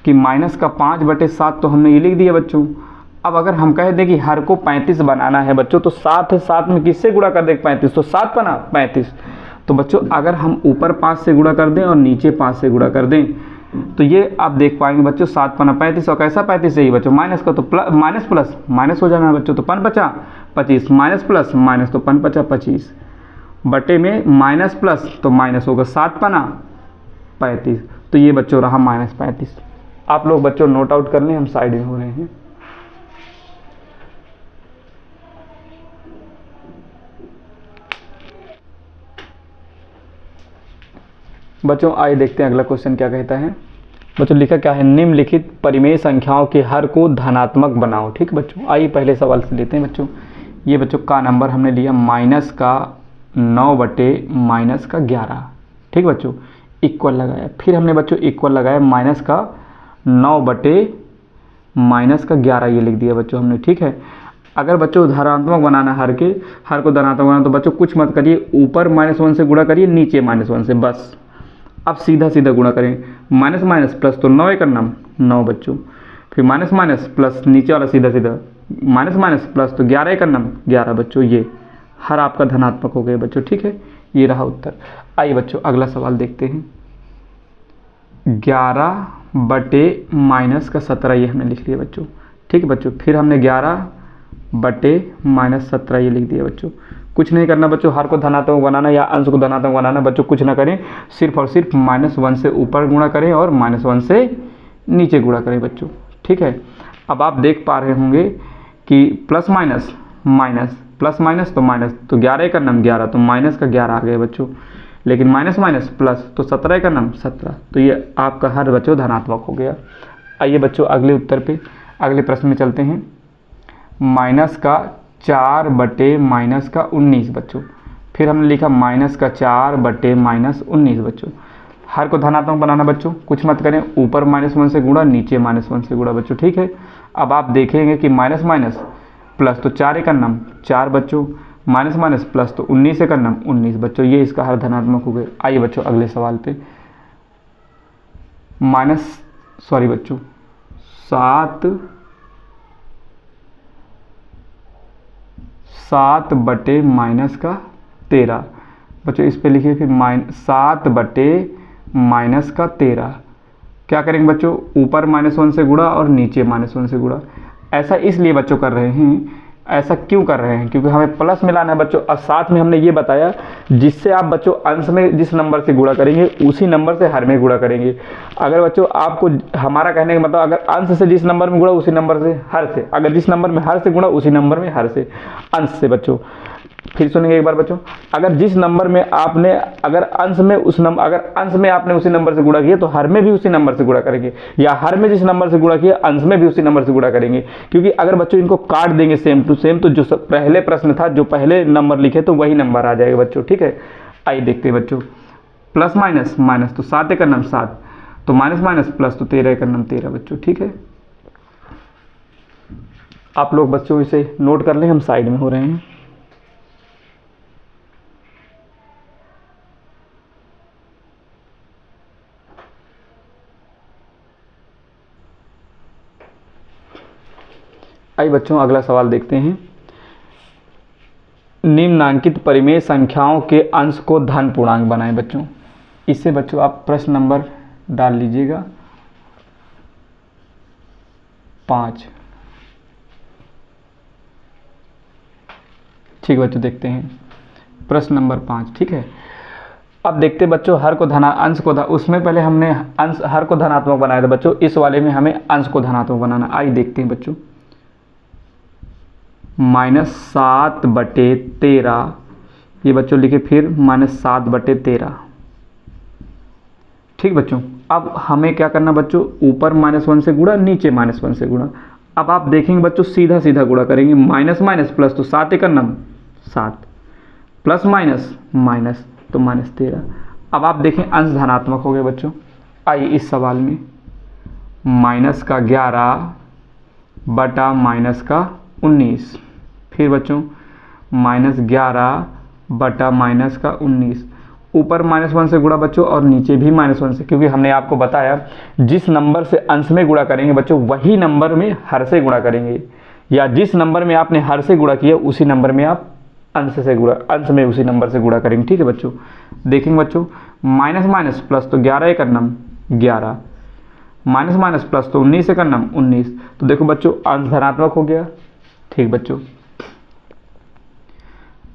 कि माइनस का 5/7 तो हमने ये लिख दिया बच्चों। अब अगर हम कह दें कि हर को 35 बनाना है बच्चों, तो 7 है, 7 में किससे गुणा कर दें 35, तो 7 बना 35। तो बच्चों अगर हम ऊपर 5 से गुणा कर दें और नीचे 5 से गुणा कर दें, तो ये आप देख पाएंगे बच्चों 7 पना 35, और कैसा 35 है बच्चों, माइनस का, तो माइनस प्लस माइनस हो जाना है बच्चों, तो 5×5 = 25, माइनस प्लस माइनस, तो 5×5 = 25, बटे में माइनस प्लस तो माइनस होगा, 7 पना 35। तो ये बच्चों रहा -35। आप लोग बच्चों नोट आउट कर लें, हम साइड में हो रहे हैं। बच्चों आइए देखते हैं अगला क्वेश्चन क्या कहता है। बच्चों लिखा क्या है, निम्नलिखित परिमेय संख्याओं के हर को धनात्मक बनाओ। ठीक है बच्चों, आइए पहले सवाल से लेते हैं बच्चों। ये बच्चों का नंबर हमने लिया -9/-11। ठीक बच्चों, इक्वल लगाया, फिर हमने बच्चों इक्वल लगाया -9/-11 ये लिख दिया बच्चों हमने। ठीक है, अगर बच्चों धनात्मक बनाना हर को धनात्मक बनाना, तो बच्चों कुछ मत करिए, ऊपर -1 से गुणा करिए, नीचे -1 से, बस। अब सीधा सीधा गुणा करें, माइनस माइनस प्लस, तो 9 का नाम 9 बच्चों, फिर माइनस माइनस प्लस नीचे वाला सीधा सीधा माइनस माइनस प्लस, तो 11 का नाम 11 बच्चों। ये हर आपका धनात्मक हो गया बच्चों। ठीक है, ये रहा उत्तर। आइए बच्चों अगला सवाल देखते हैं। 11/-17 ये हमने लिख लिया बच्चों। ठीक है बच्चों, फिर हमने 11/-17 ये लिख दिया बच्चों। कुछ नहीं करना बच्चों, हर को धनात्मक बनाना या अंश को धनात्मक बनाना बच्चों, कुछ ना करें, सिर्फ और सिर्फ -1 से ऊपर गुणा करें और -1 से नीचे गुणा करें बच्चों। ठीक है, अब आप देख पा रहे होंगे कि plus minus minus, plus minus तो माइनस, तो 11 का नाम 11, तो माइनस का 11 आ गया बच्चों। लेकिन माइनस माइनस प्लस, तो 17 का नाम 17, तो ये आपका हर बच्चों धनात्मक हो गया। आइए बच्चों अगले उत्तर पे, अगले प्रश्न में चलते हैं। माइनस का 4/-19 बच्चों, फिर हमने लिखा -4/-19 बच्चों। हर को धनात्मक बनाना बच्चों, कुछ मत करें, ऊपर -1 से गुणा, नीचे -1 से गुणा बच्चों। ठीक है, अब आप देखेंगे कि माइनस माइनस प्लस, तो 4 का नाम 4 बच्चों, माइनस माइनस प्लस, तो 19 का नाम 19 बच्चों। ये इसका हर धनात्मक हो गए। आइए बच्चों अगले सवाल पे, बच्चों 7/-13 बच्चों, इस पे लिखिए फिर 7/-13। क्या करेंगे बच्चों, ऊपर -1 से गुणा और नीचे -1 से गुणा। ऐसा इसलिए बच्चों कर रहे हैं, ऐसा क्यों कर रहे हैं, क्योंकि हमें प्लस मिलाना है बच्चों। और साथ में हमने ये बताया, जिससे आप बच्चों अंश में जिस नंबर से गुणा करेंगे उसी नंबर से हर में गुणा करेंगे। अगर बच्चों आपको, हमारा कहने का मतलब, अगर अंश से जिस नंबर में गुणा उसी नंबर से हर से, अगर जिस नंबर में हर से गुणा उसी नंबर में हर से, अंश से बच्चों। फिर सुनेंगे एक बार बच्चों, अगर जिस नंबर में आपने, अगर अंश में आपने उसी नंबर से गुणा किया तो हर में भी उसी नंबर से गुणा करेंगे, या हर में जिस नंबर से गुणा किया अंश में भी उसी नंबर से गुणा करेंगे। क्योंकि अगर बच्चों इनको काट देंगे सेम टू सेम, तो जो पहले प्रश्न था, जो पहले नंबर लिखे तो वही नंबर आ जाएगा बच्चों। ठीक है, आइए देखते हैं बच्चों, प्लस माइनस माइनस, तो 7 का नाम 7, तो माइनस माइनस प्लस, तो 13 का नाम 13 बच्चों। ठीक है, आप लोग बच्चों इसे नोट कर लें, हम साइड में हो रहे हैं। आइए बच्चों अगला सवाल देखते हैं। निम्नांकित परिमेय संख्याओं के अंश को धन पूर्णांक बनाएं बच्चों। इससे बच्चों आप प्रश्न नंबर डाल लीजिएगा 5। ठीक बच्चों, देखते हैं प्रश्न नंबर 5। ठीक है, अब देखते बच्चों हर को अंश को उसमें पहले हमने अंश हर को धनात्मक बनाया था बच्चों, इस वाले में हमें अंश को धनात्मक बनाना। आइए देखते हैं बच्चों। -7/13, ये बच्चों लिखे, फिर -7/13। ठीक बच्चों, अब हमें क्या करना बच्चों, ऊपर -1 से गुणा, नीचे -1 से गुणा। अब आप देखेंगे बच्चों सीधा सीधा गुणा करेंगे, माइनस माइनस प्लस, तो 7 एक नम 7, प्लस माइनस माइनस, तो -13। अब आप देखें अंश धनात्मक हो गए बच्चों। आइए इस सवाल में -11/-19, फिर बच्चों -11/-19, ऊपर -1 से गुणा बच्चों और नीचे भी -1 से, क्योंकि हमने आपको बताया जिस नंबर से अंश में गुणा करेंगे बच्चों वही नंबर में हर से गुणा करेंगे, या जिस नंबर में आपने हर से गुणा किया उसी नंबर में आप अंश में उसी नंबर से गुणा करेंगे। ठीक है बच्चों, देखेंगे बच्चों माइनस माइनस प्लस, तो 11 एक नम 11, माइनस माइनस प्लस, तो 19 एक नम 19, तो देखो बच्चों अंश धनात्मक हो गया। ठीक बच्चों,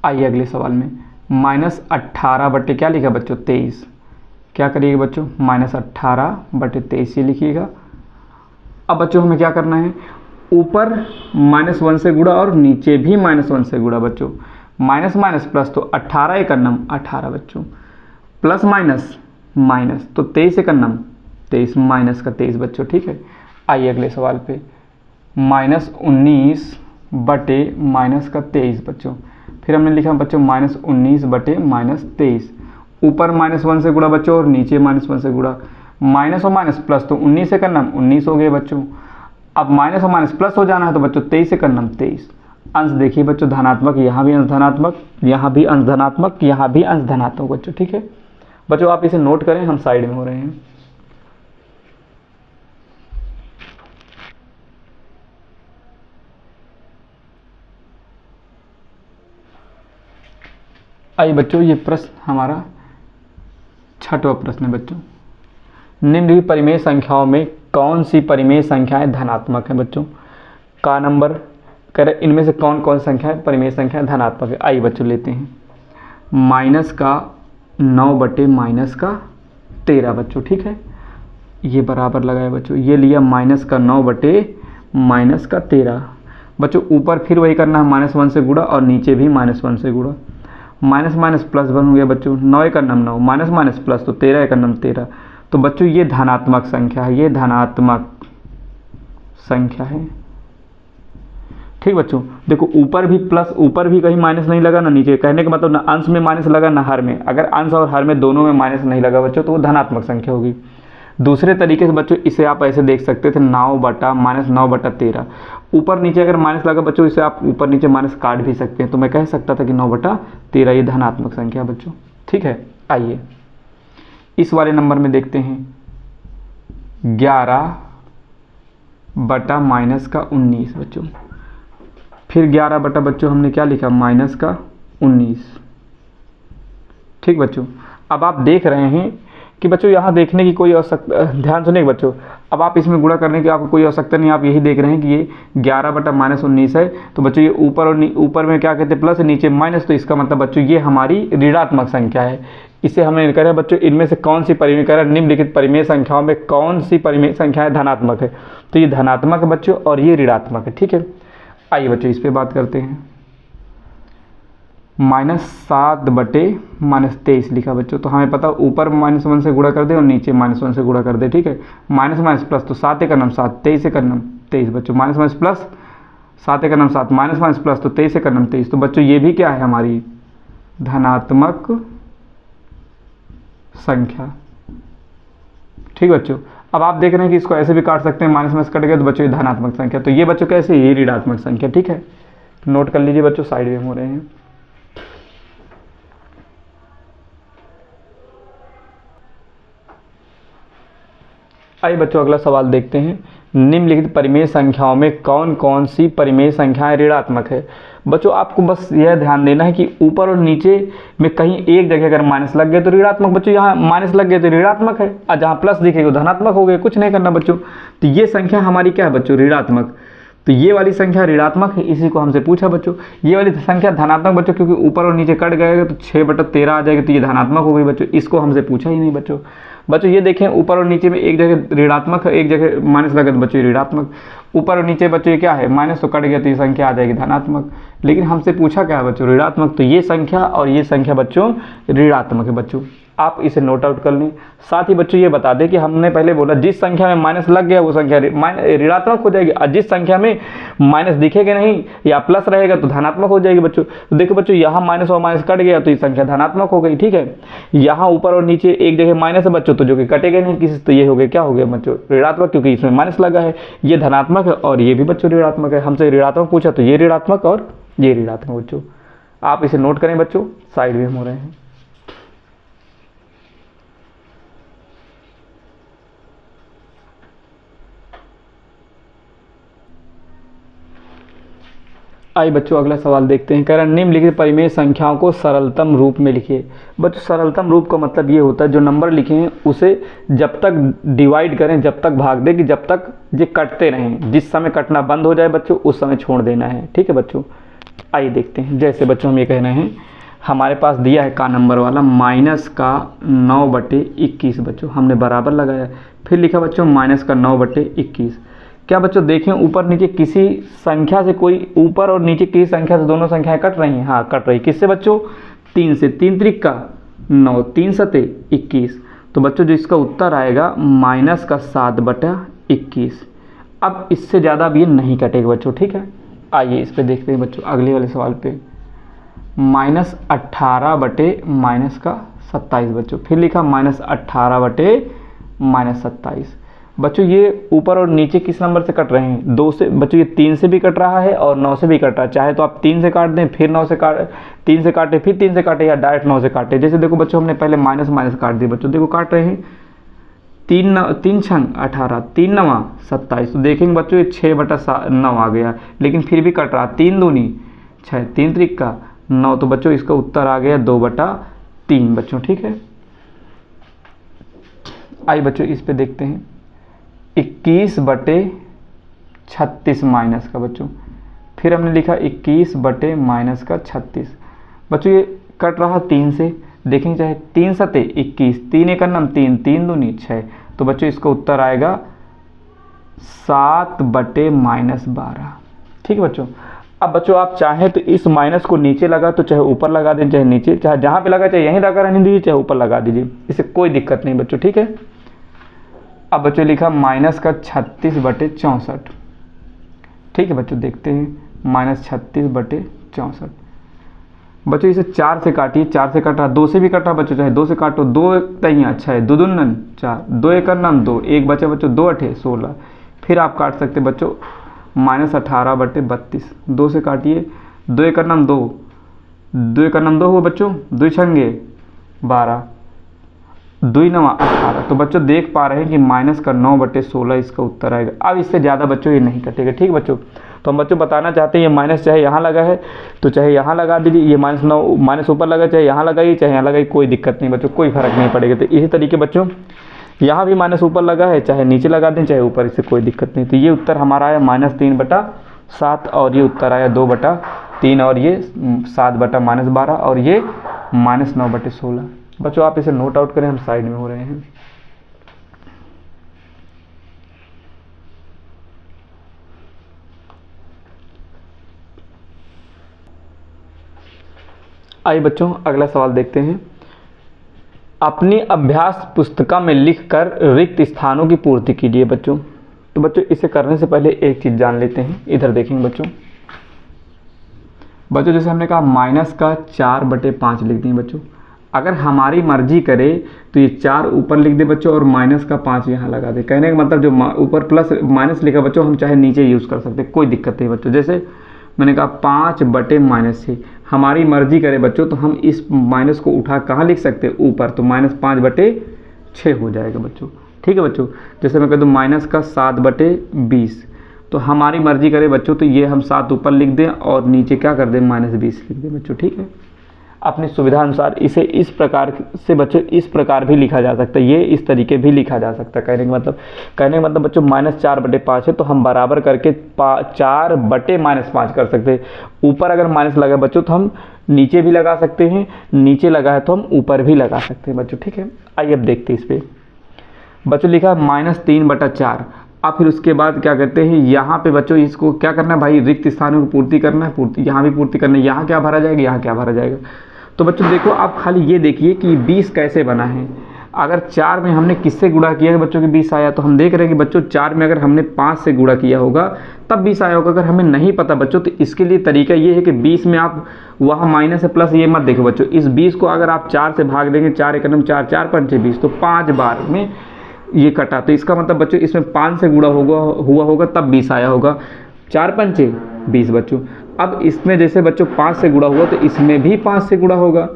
आइए अगले सवाल में -18/, क्या लिखा बच्चों 23, क्या करिएगा बच्चों -18/23 ये लिखिएगा। अब बच्चों हमें क्या करना है, ऊपर -1 से गुणा और नीचे भी -1 से गुणा बच्चों, माइनस माइनस प्लस, तो 18 एक नम 18 बच्चों, प्लस माइनस माइनस, तो 23 एक नम 23, माइनस का 23 बच्चों। ठीक है, आइए अगले सवाल पे -19/-23 बच्चों, फिर हमने लिखा बच्चों -19/-23, ऊपर -1 से गुणा बच्चों और नीचे -1 से गुणा, माइनस और माइनस प्लस, तो 19 एक नम 19 हो गए बच्चों। अब माइनस और माइनस प्लस हो जाना है, तो बच्चों 23 एक नम 23। अंश देखिए बच्चों धनात्मक, यहाँ भी अंश धनात्मक, यहाँ भी अंश धनात्मक, यहाँ भी अंश धनात्मक बच्चों। ठीक है बच्चों, आप इसे नोट करें, हम साइड में हो रहे हैं। आइए बच्चों, ये प्रश्न हमारा 6वां प्रश्न है बच्चों। निम्नलिखित परिमेय संख्याओं में कौन सी परिमेय संख्याएं धनात्मक है बच्चों। का नंबर करें, इनमें से कौन कौन संख्याएं परिमेय संख्याएं धनात्मक है। आइए बच्चों लेते हैं -9/-13 बच्चों। ठीक है, ये बराबर लगाए बच्चों, ये लिया -9/-13 बच्चों, ऊपर फिर वही करना है, -1 से गुणा और नीचे भी -1 से गुणा, माइनस माइनस प्लस 1 हो गया बच्चों, 9 एक नम 9, माइनस माइनस प्लस, तो 13 एक नम 13। तो बच्चों ये धनात्मक संख्या है, ये धनात्मक संख्या है। ठीक बच्चों, देखो ऊपर भी प्लस, ऊपर भी कहीं माइनस नहीं लगा ना नीचे, कहने का मतलब ना अंश में माइनस लगा ना हर में। अगर अंश और हर में दोनों में माइनस नहीं लगा बच्चों तो वो धनात्मक संख्या होगी। दूसरे तरीके से बच्चों इसे आप ऐसे देख सकते थे, 9/-9/13, ऊपर नीचे अगर माइनस लगा बच्चों, इसे आप ऊपर नीचे माइनस काट भी सकते हैं, तो मैं कह सकता था कि 9/13 ये धनात्मक संख्या बच्चों। ठीक है, आइए इस वाले नंबर में देखते हैं 11/-19 बच्चों, फिर 11 बच्चों हमने क्या लिखा -19। ठीक बच्चों, अब आप देख रहे हैं कि बच्चों यहाँ देखने की कोई आवश्यकता, ध्यान सुनिए बच्चों, अब आप इसमें गुणा करने की आपको कोई आवश्यकता नहीं, आप यही देख रहे हैं कि ये 11/-19 है। तो बच्चों ये ऊपर और ऊपर में क्या कहते हैं प्लस, नीचे माइनस, तो इसका मतलब बच्चों ये हमारी ऋणात्मक संख्या है। इसे हमने कह रहे हैं बच्चों इनमें से कौन सी परिमेय, कह रहे हैं निम्नलिखित परिमेय संख्याओं में कौन सी परिमेय संख्याएं धनात्मक है। तो ये धनात्मक है बच्चों और ये ऋणात्मक है। ठीक है, आइए बच्चों इस पर बात करते हैं। -7/-23 लिखा बच्चों, तो हमें पता ऊपर -1 से गुणा कर दे और नीचे -1 से गुणा कर दे। ठीक है, माइनस माइनस प्लस, तो 7 एक नम 7, 23 एक नम 23 बच्चों, माइनस माइनस प्लस 7 एक नम 7, माइनस माइनस प्लस, तो 23 एक नम 23। तो बच्चों ये भी क्या है हमारी धनात्मक संख्या। ठीक बच्चों। अब आप देख रहे हैं कि इसको ऐसे भी काट सकते हैं, माइनस में से कट गया तो बच्चों ये धनात्मक संख्या, तो ये बच्चों कैसे, ये ऋणात्मक संख्या। ठीक है, नोट कर लीजिए बच्चों, साइड में हो रहे हैं। आइए बच्चों अगला सवाल देखते हैं। निम्नलिखित परिमेय संख्याओं में कौन कौन सी परिमेय संख्याएं ऋणात्मक है। बच्चों आपको बस यह ध्यान देना है कि ऊपर और नीचे में कहीं एक जगह अगर माइनस लग गए तो ऋणात्मक, बच्चों यहाँ माइनस लग गए तो ऋणात्मक है, और जहाँ प्लस दिखेगा वो धनात्मक हो गए। कुछ नहीं करना बच्चों। तो ये संख्या हमारी क्या है बच्चों, ऋणात्मक। तो ये वाली संख्या ऋणात्मक है, इसी को हमसे पूछा बच्चों। ये वाली संख्या धनात्मक बच्चों, क्योंकि ऊपर और नीचे कट गएगा तो 6/13 आ जाएगी, तो ये धनात्मक हो गई बच्चों। इसको हमसे पूछा ही नहीं बच्चों। बच्चों ये देखें, ऊपर और नीचे में एक जगह ऋणात्मक है, एक जगह माइनस लगे तो बच्चों ऋणात्मक। ऊपर और नीचे बच्चों ये क्या है, माइनस तो कट गया तो ये संख्या आ जाएगी धनात्मक। लेकिन हमसे पूछा क्या है बच्चों, ऋणात्मक। तो ये संख्या और ये संख्या बच्चों ऋणात्मक है बच्चों, आप इसे नोट आउट कर लें। साथ ही बच्चों ये बता दें कि हमने पहले बोला जिस संख्या में माइनस लग गया वो संख्या ऋणात्मक हो जाएगी, और जिस संख्या में माइनस दिखेगा नहीं या प्लस रहेगा तो धनात्मक हो जाएगी बच्चों। तो देखो बच्चों, यहाँ माइनस और माइनस कट गया तो ये संख्या धनात्मक हो गई। ठीक है, यहाँ ऊपर और नीचे एक जगह माइनस है बच्चों, तो जो कि कटेगा नहीं किसी, तो ये हो गया क्या हो गया बच्चों, ऋणात्मक, क्योंकि इसमें माइनस लगा है। ये धनात्मक है और ये भी बच्चों ऋणात्मक है। हमसे ऋणात्मक पूछा तो ये ऋणात्मक और ये ऋणात्मक बच्चों। आप इसे नोट करें बच्चों, साइड में हो रहे हैं। आइए बच्चों अगला सवाल देखते हैं। कह रहा है निम्नलिखित परिमेय संख्याओं को सरलतम रूप में लिखिए। बच्चों सरलतम रूप का मतलब ये होता है जो नंबर लिखे हैं उसे जब तक डिवाइड करें, जब तक भाग दें कि जब तक ये कटते रहें, जिस समय कटना बंद हो जाए बच्चों उस समय छोड़ देना है। ठीक है बच्चों, आइए देखते हैं। जैसे बच्चों हम ये कह रहे हैं, हमारे पास दिया है का नंबर वाला -9/21 बच्चों, हमने बराबर लगाया। फिर लिखा बच्चों -9/21। क्या बच्चों देखें ऊपर नीचे किसी संख्या से, कोई ऊपर और नीचे किसी संख्या से दोनों संख्याएं कट रही हैं। हाँ कट रही, किससे बच्चों, 3 से। 3 त्रिक का 9, 3 सते 21। तो बच्चों जो इसका उत्तर आएगा -7/21। अब इससे ज़्यादा अब ये नहीं कटेगा बच्चों। ठीक है, आइए इस पे देखते हैं बच्चों अगले वाले सवाल पे। -18/-27 बच्चों, फिर लिखा -18/-27। बच्चों ये ऊपर और नीचे किस नंबर से कट रहे हैं, 2 से। बच्चों ये 3 से भी कट रहा है और 9 से भी कट रहा है। चाहे तो आप 3 से काट दें, फिर 9 से काट, 3 से काटे फिर 3 से काटे, या डायरेक्ट 9 से काटे। जैसे देखो बच्चों हमने पहले माइनस माइनस काट दिए बच्चों, देखो काट रहे हैं 3 छंग 18, 3 9 27। तो देखेंगे बच्चों ये 6/9 आ गया, लेकिन फिर भी कट रहा। 3 दूनी 6, 3 त्रिक का 9। तो बच्चों इसका उत्तर आ गया 2/3 बच्चों। ठीक है, आइए बच्चों इस पे देखते हैं 21/36 माइनस का बच्चों, फिर हमने लिखा 21/-36। बच्चों ये कट रहा 3 से, देखेंगे चाहे 3 सते 21, 3 एक नम 3, 3 दूनी 6। तो बच्चों इसका उत्तर आएगा 7/-12। ठीक है बच्चों। अब बच्चों आप चाहें तो इस माइनस को नीचे लगा तो चाहे ऊपर लगा दें, चाहे नीचे, चाहे जहाँ पे लगा चाहे यहीं लगा रहने दीजिए, चाहे ऊपर लगा दीजिए, इससे कोई दिक्कत नहीं बच्चों। ठीक है, अब बच्चों लिखा -36/64। ठीक है बच्चों, देखते हैं -36/64। बच्चों इसे 4 से काटिए, 4 से कट रहा, 2 से भी कट रहा बच्चों, चाहे 2 से काटो, 2 तई अच्छा है, 2 दून 4, 2 एक नम 2, एक बचा बच्चों 2 8 16। फिर आप काट सकते बच्चों -18/32, 2 से काटिए, 2 एक नम 2, 2 एक नम 2 हुआ बच्चों, 2 छंगे 12, 2 9 18। तो बच्चों देख पा रहे हैं कि -9/16 इसका उत्तर आएगा। अब इससे ज़्यादा बच्चों ये नहीं कटेगा। ठीक बच्चों, तो हम बच्चों बताना चाहते हैं ये माइनस चाहे यहाँ लगा है तो चाहे यहाँ लगा दीजिए, ये -9 माइनस ऊपर लगा चाहे यहाँ लगाइए, चाहे यहाँ लगाइए, कोई दिक्कत नहीं बच्चों, कोई फर्क नहीं पड़ेगा। तो इसी तरीके बच्चों यहाँ भी माइनस ऊपर लगा है, चाहे नीचे लगा दें चाहे ऊपर, इससे कोई दिक्कत नहीं। तो ये उत्तर हमारा आया -3/7 और ये उत्तर आया 2/3 और ये 7/-12 और ये -9/16। बच्चों आप इसे नोट आउट करें, हम साइड में हो रहे हैं। आइए बच्चों अगला सवाल देखते हैं। अपनी अभ्यास पुस्तिका में लिखकर रिक्त स्थानों की पूर्ति कीजिए बच्चों। तो बच्चों इसे करने से पहले एक चीज़ जान लेते हैं। इधर देखेंगे बच्चों, जैसे हमने कहा -4/5 लिख दें बच्चों। अगर हमारी मर्जी करे तो ये 4 ऊपर लिख दे बच्चों और माइनस का 5 यहाँ लगा दे। कहने का मतलब जो ऊपर प्लस माइनस लिखा बच्चों हम चाहे नीचे यूज़ कर सकते, कोई दिक्कत नहीं बच्चों। जैसे मैंने कहा 5/-6, हमारी मर्जी करे बच्चों तो हम इस माइनस को उठा कहाँ लिख सकते हैं, ऊपर, तो -5/6 हो जाएगा बच्चों। ठीक है बच्चों। जैसे मैं कह दूँ माइनस का 7/20, तो हमारी मर्जी करे बच्चों तो ये हम 7 ऊपर लिख दें और नीचे क्या कर दें, -20 लिख दें बच्चों। ठीक है, अपनी सुविधा अनुसार इसे इस प्रकार से बच्चों इस प्रकार भी लिखा जा सकता है, ये इस तरीके भी लिखा जा सकता है। कहने का मतलब बच्चों -4/5 है तो हम बराबर करके 4/-5 कर सकते हैं। ऊपर अगर माइनस लगा बच्चों तो हम नीचे भी लगा सकते हैं, नीचे लगा है तो हम ऊपर भी लगा सकते हैं बच्चों। ठीक है, आइए अब देखते हैं इस पर। बच्चों लिखा है -3/4। अब फिर उसके बाद क्या करते हैं, यहाँ पे बच्चों इसको क्या करना है भाई, रिक्त स्थानों को पूर्ति करना है, यहाँ भी पूर्ति करना है। यहाँ क्या भरा जाएगा, यहाँ क्या भरा जाएगा। तो बच्चों देखो आप खाली ये देखिए कि 20 कैसे बना है। अगर 4 में हमने किससे गुणा किया है बच्चों कि 20 आया, तो हम देख रहे हैं कि बच्चों 4 में अगर हमने 5 से गुणा किया होगा तब 20 आया होगा। अगर हमें नहीं पता बच्चों तो इसके लिए तरीका ये है कि 20 में आप वहाँ माइनस है प्लस ये मत देखो बच्चों। इस 20 को अगर आप 4 से भाग देंगे, 4 × 4 4 × 5 = 20, तो 5 बार में ये कटा। तो इसका मतलब बच्चों इसमें 5 से गुणा हुआ होगा तब 20 आया होगा। 4 × 5 = 20 बच्चों। अब इसमें जैसे बच्चों 5 से गुणा हुआ तो इसमें भी 5 से गुणा होगा।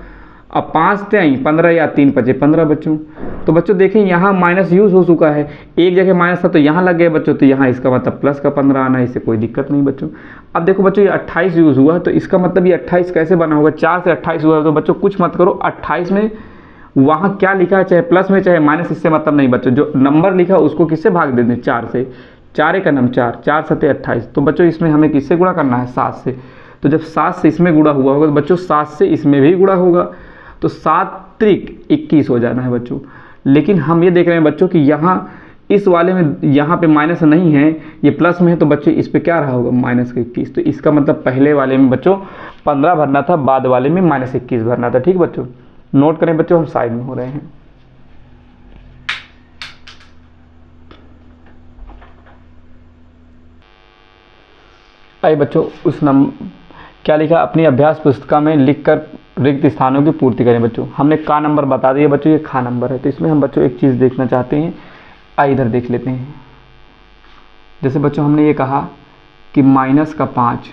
अब 5 × 15 या 3 × 5 = 15 बच्चों। तो बच्चों देखें यहाँ माइनस यूज़ हो चुका है, एक जगह माइनस था तो यहाँ लग गया बच्चों, तो यहाँ इसका मतलब प्लस का 15 आना है, इससे कोई दिक्कत नहीं बच्चों। अब देखो बच्चों ये 28 यूज़ हुआ है तो इसका मतलब ये 28 कैसे बना होगा, 4 से 28 हुआ है। तो बच्चों कुछ मत करो, 28 में वहाँ क्या लिखा है चाहे प्लस में चाहे माइनस, इससे मतलब नहीं बच्चों। जो नंबर लिखा उसको किससे भाग दे दें, 4 से। 4 × 4 4 × 7 = 28। तो बच्चों इसमें हमें किससे गुणा करना है, 7 से। तो जब 7 से इसमें गुणा हुआ होगा तो बच्चों 7 से इसमें भी गुणा होगा, तो 7 × 21 हो जाना है बच्चों। लेकिन हम ये देख रहे हैं बच्चों कि यहाँ इस वाले में यहाँ पे माइनस नहीं है, ये प्लस में है, तो बच्चों इस पे क्या रहा होगा, -21। तो इसका मतलब पहले वाले में बच्चों 15 भरना था, बाद वाले में -21 भरना था। ठीक बच्चों, नोट करें बच्चों, हम साइड में हो रहे हैं। आइए बच्चों उस क्या लिखा अपनी अभ्यास पुस्तिका में लिखकर रिक्त स्थानों की पूर्ति करें बच्चों। हमने का नंबर बता दिया बच्चों, ये खा नंबर है। तो इसमें हम बच्चों एक चीज़ देखना चाहते हैं, इधर देख लेते हैं। जैसे बच्चों हमने ये कहा कि -5,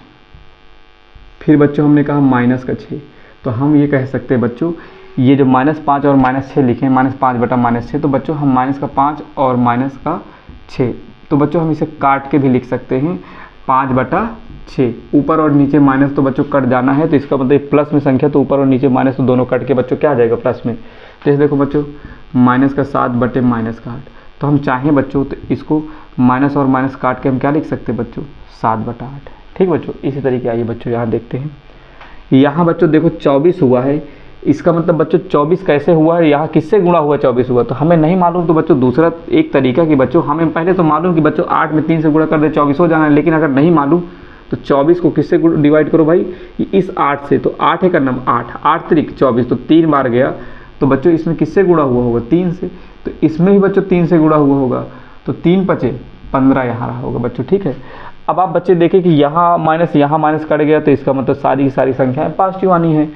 फिर बच्चों हमने कहा -6, तो हम ये कह सकते हैं बच्चों ये जो -5 और -6 लिखे हैं, -5/-6, तो बच्चों हम -5 और -6, तो बच्चों हम इसे काट के भी लिख सकते हैं 5/6। ऊपर और नीचे माइनस तो बच्चों कट जाना है, तो इसका मतलब प्लस में संख्या तो ऊपर और नीचे माइनस तो दोनों कट के बच्चों क्या आ जाएगा, प्लस में। जैसे देखो बच्चों -7/-8, तो हम चाहें बच्चों तो इसको माइनस और माइनस काट के हम क्या लिख सकते हैं बच्चों, 7/8। ठीक बच्चों, इसी तरीके आइए बच्चों यहाँ देखते हैं। यहाँ बच्चों देखो 24 हुआ है, इसका मतलब बच्चों 24 कैसे हुआ है, यहाँ किससे गुणा हुआ 24 हुआ, तो हमें नहीं मालूम। तो बच्चों दूसरा एक तरीका कि बच्चों हमें पहले तो मालूम कि बच्चों 8 में 3 से गुणा कर दे 24 हो जाना है, लेकिन अगर नहीं मालूम तो 24 को किससे डिवाइड करो भाई, इस 8 से। तो 8 है का नंबर 8, 8 × 24, तो 3 बार गया। तो बच्चों इसमें किससे गुणा हुआ होगा, 3 से। तो इसमें भी बच्चों 3 से गुणा हुआ होगा, तो 3 × 5 = 15 यहाँ रहा होगा बच्चों। ठीक है, अब आप बच्चे देखें कि यहाँ माइनस कट गया, तो इसका मतलब सारी की सारी संख्याएं पॉजिटिव आनी है।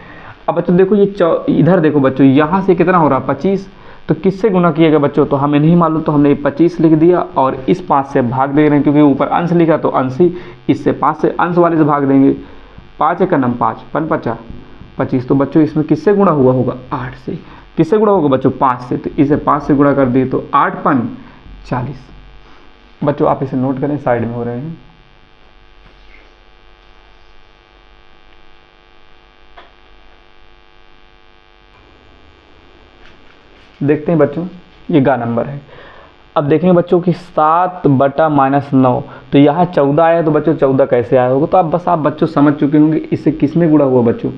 अब बच्चों देखो ये इधर देखो बच्चों, यहाँ से कितना हो रहा है 25, तो किससे गुना किएगा बच्चों, तो हमें नहीं मालूम, तो हमने 25 लिख दिया और इस 5 से भाग दे रहे हैं, क्योंकि ऊपर अंश लिखा तो अंश ही, इससे 5 से अंश वाले से भाग देंगे। 5 × 5 = 5 × 25, तो बच्चों इसमें किससे गुणा हुआ होगा, 8 से। किससे गुणा होगा बच्चों, 5 से, तो इसे 5 से गुणा कर दिए, तो 8 × 5 = 40। बच्चों आप इसे नोट करें, साइड में हो रहे हैं। देखते हैं बच्चों, ये गा नंबर है। अब देखेंगे बच्चों कि 7/-9, तो यहाँ 14 आया, तो बच्चों 14 कैसे आया होगा, तो आप बच्चों समझ चुके होंगे इससे किस में गुणा हुआ बच्चों।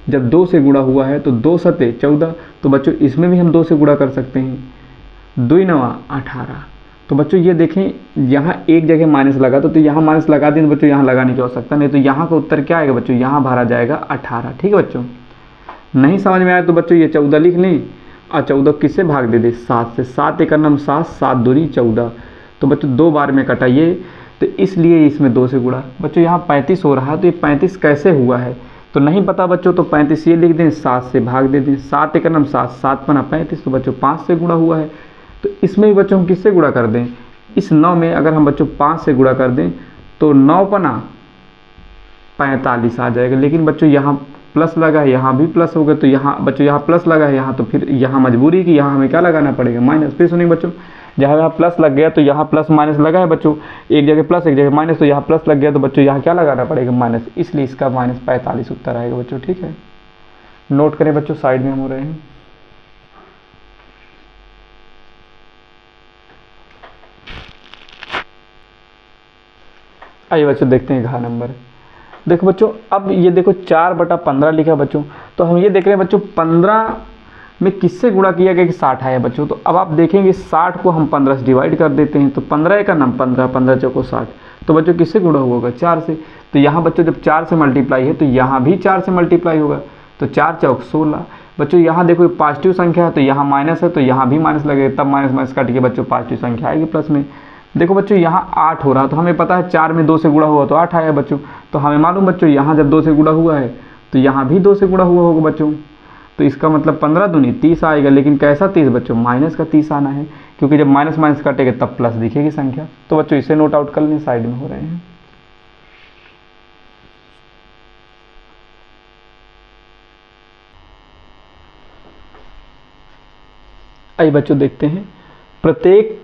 जब 2 से गुणा हुआ है तो 2 × 7 = 14, तो बच्चों इसमें भी हम 2 से गुणा कर सकते हैं। 2 × 9 = 18। तो बच्चों ये देखें यहाँ एक जगह माइनस लगा, तो यहाँ माइनस लगा दें, तो बच्चों यहाँ लगाने की आवश्यकता नहीं, तो यहाँ का उत्तर क्या आएगा बच्चों, यहाँ भरा जाएगा 18। ठीक है बच्चों, नहीं समझ में आया तो बच्चों ये 14 लिख लें और 14 किससे भाग दे दे, 7 से। 7 × 9 = 7, 7 × 2 = 14, तो बच्चों 2 बार में कटाइए, तो इसलिए इसमें 2 से गुणा। बच्चों यहाँ 35 हो रहा है, तो ये 35 कैसे हुआ है, तो नहीं पता बच्चों तो 35 ये लिख दें, 7 से भाग दे दें, 7 एक नम 7, 7 पना 35, तो बच्चों 5 से गुणा हुआ है। तो इसमें भी बच्चों हम किससे गुणा कर दें, इस 9 में अगर हम बच्चों 5 से गुणा कर दें तो 9 पना 45 आ जाएगा। लेकिन बच्चों यहाँ प्लस लगा है, यहाँ भी प्लस होगा, तो यहाँ बच्चों यहाँ प्लस लगा है यहाँ, तो फिर यहाँ मजबूरी कि यहाँ हमें क्या लगाना पड़ेगा, माइनस। फिर सुनिए बच्चों, जहाँ यहाँ प्लस लग गया तो यहाँ प्लस माइनस लगा है बच्चों, एक जगह प्लस एक जगह माइनस, तो यहाँ प्लस लग गया तो बच्चों यहाँ क्या लगाना पड़ेगा, माइनस। इसलिए इसका -45 उत्तर आएगा बच्चों। ठीक है, नोट करें बच्चों, साइड में हम हो रहे हैं। आइए बच्चों देखते हैं घ नंबर। देखो बच्चों, अब ये देखो 4/15 लिखा है बच्चों, तो हम ये देख रहे हैं बच्चों 15 में किससे गुणा किया गया कि 60 आया बच्चों। तो अब आप देखेंगे 60 को हम 15 से डिवाइड कर देते हैं, तो 15 का नाम 15, 15 चौको 60, तो बच्चों किससे गुणा हुआ होगा, 4 से। तो यहाँ बच्चों जब 4 से मल्टीप्लाई है तो यहाँ भी 4 से मल्टीप्लाई होगा, तो 4 चौक 16। बच्चों यहाँ देखो पॉजिटिव संख्या है तो यहाँ माइनस है, तो यहाँ भी माइनस लगेगा, तब माइनस माइनस काट के बच्चों पॉजिटिव संख्या आएगी प्लस में। देखो बच्चों यहाँ 8 हो रहा, तो हमें पता है 4 में 2 से गुणा हुआ तो 8 आया बच्चों। तो हमें मालूम बच्चों यहाँ जब 2 से गुणा हुआ है तो यहाँ भी 2 से गुणा हुआ होगा बच्चों, तो इसका मतलब 15 दूनी 30 आएगा। लेकिन कैसा 30 बच्चों, माइनस का 30 आना है, क्योंकि जब माइनस माइनस काटेगा तब प्लस दिखेगी संख्या। तो बच्चों इसे नोट आउट कर लें, साइड में हो रहे हैं। आइए बच्चों देखते हैं, प्रत्येक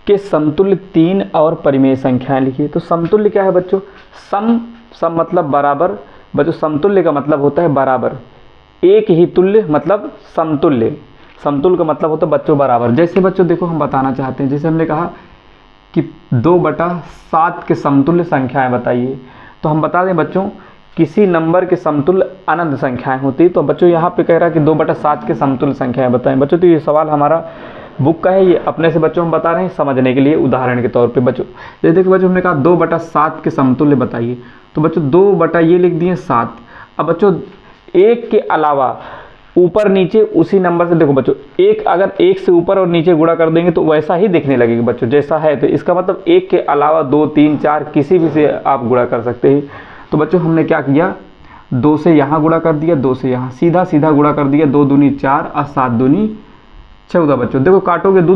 के समतुल्य 3 और परिमेय संख्याएं लिखिए। तो समतुल्य क्या है बच्चों, सम मतलब बराबर बच्चों, समतुल्य का मतलब होता है बराबर, एक ही तुल्य मतलब समतुल्य, समतुल्य का मतलब होता है बच्चों बराबर। जैसे बच्चों देखो हम बताना चाहते हैं, जैसे हमने कहा कि 2/7 के समतुल्य संख्याएं बताइए, तो हम बता दें बच्चों किसी नंबर के समतुल्य अनंत संख्याएं होती है। तो बच्चों यहाँ पे कह रहा है कि 2/7 के समतुल्य संख्याएं बताएं बच्चों। तो ये सवाल हमारा बुक का है, ये अपने से बच्चों हम बता रहे हैं समझने के लिए, उदाहरण के तौर पे बच्चों। जैसे देखो बच्चों हमने कहा 2/7 के समतुल्य बताइए, तो बच्चों 2 बटा ये लिख दिए 7। अब बच्चों एक के अलावा ऊपर नीचे उसी नंबर से, देखो बच्चों एक अगर एक से ऊपर और नीचे गुणा कर देंगे तो वैसा ही दिखने लगेगा बच्चों जैसा है। तो इसका मतलब एक के अलावा 2, 3, 4 किसी भी से आप गुणा कर सकते हैं। तो बच्चों हमने क्या किया, 2 से यहाँ गुणा कर दिया, 2 से यहाँ सीधा सीधा गुणा कर दिया, 2 दूनी 4 और 7 दूनी 14 बच्चों। देखो काटोगे 2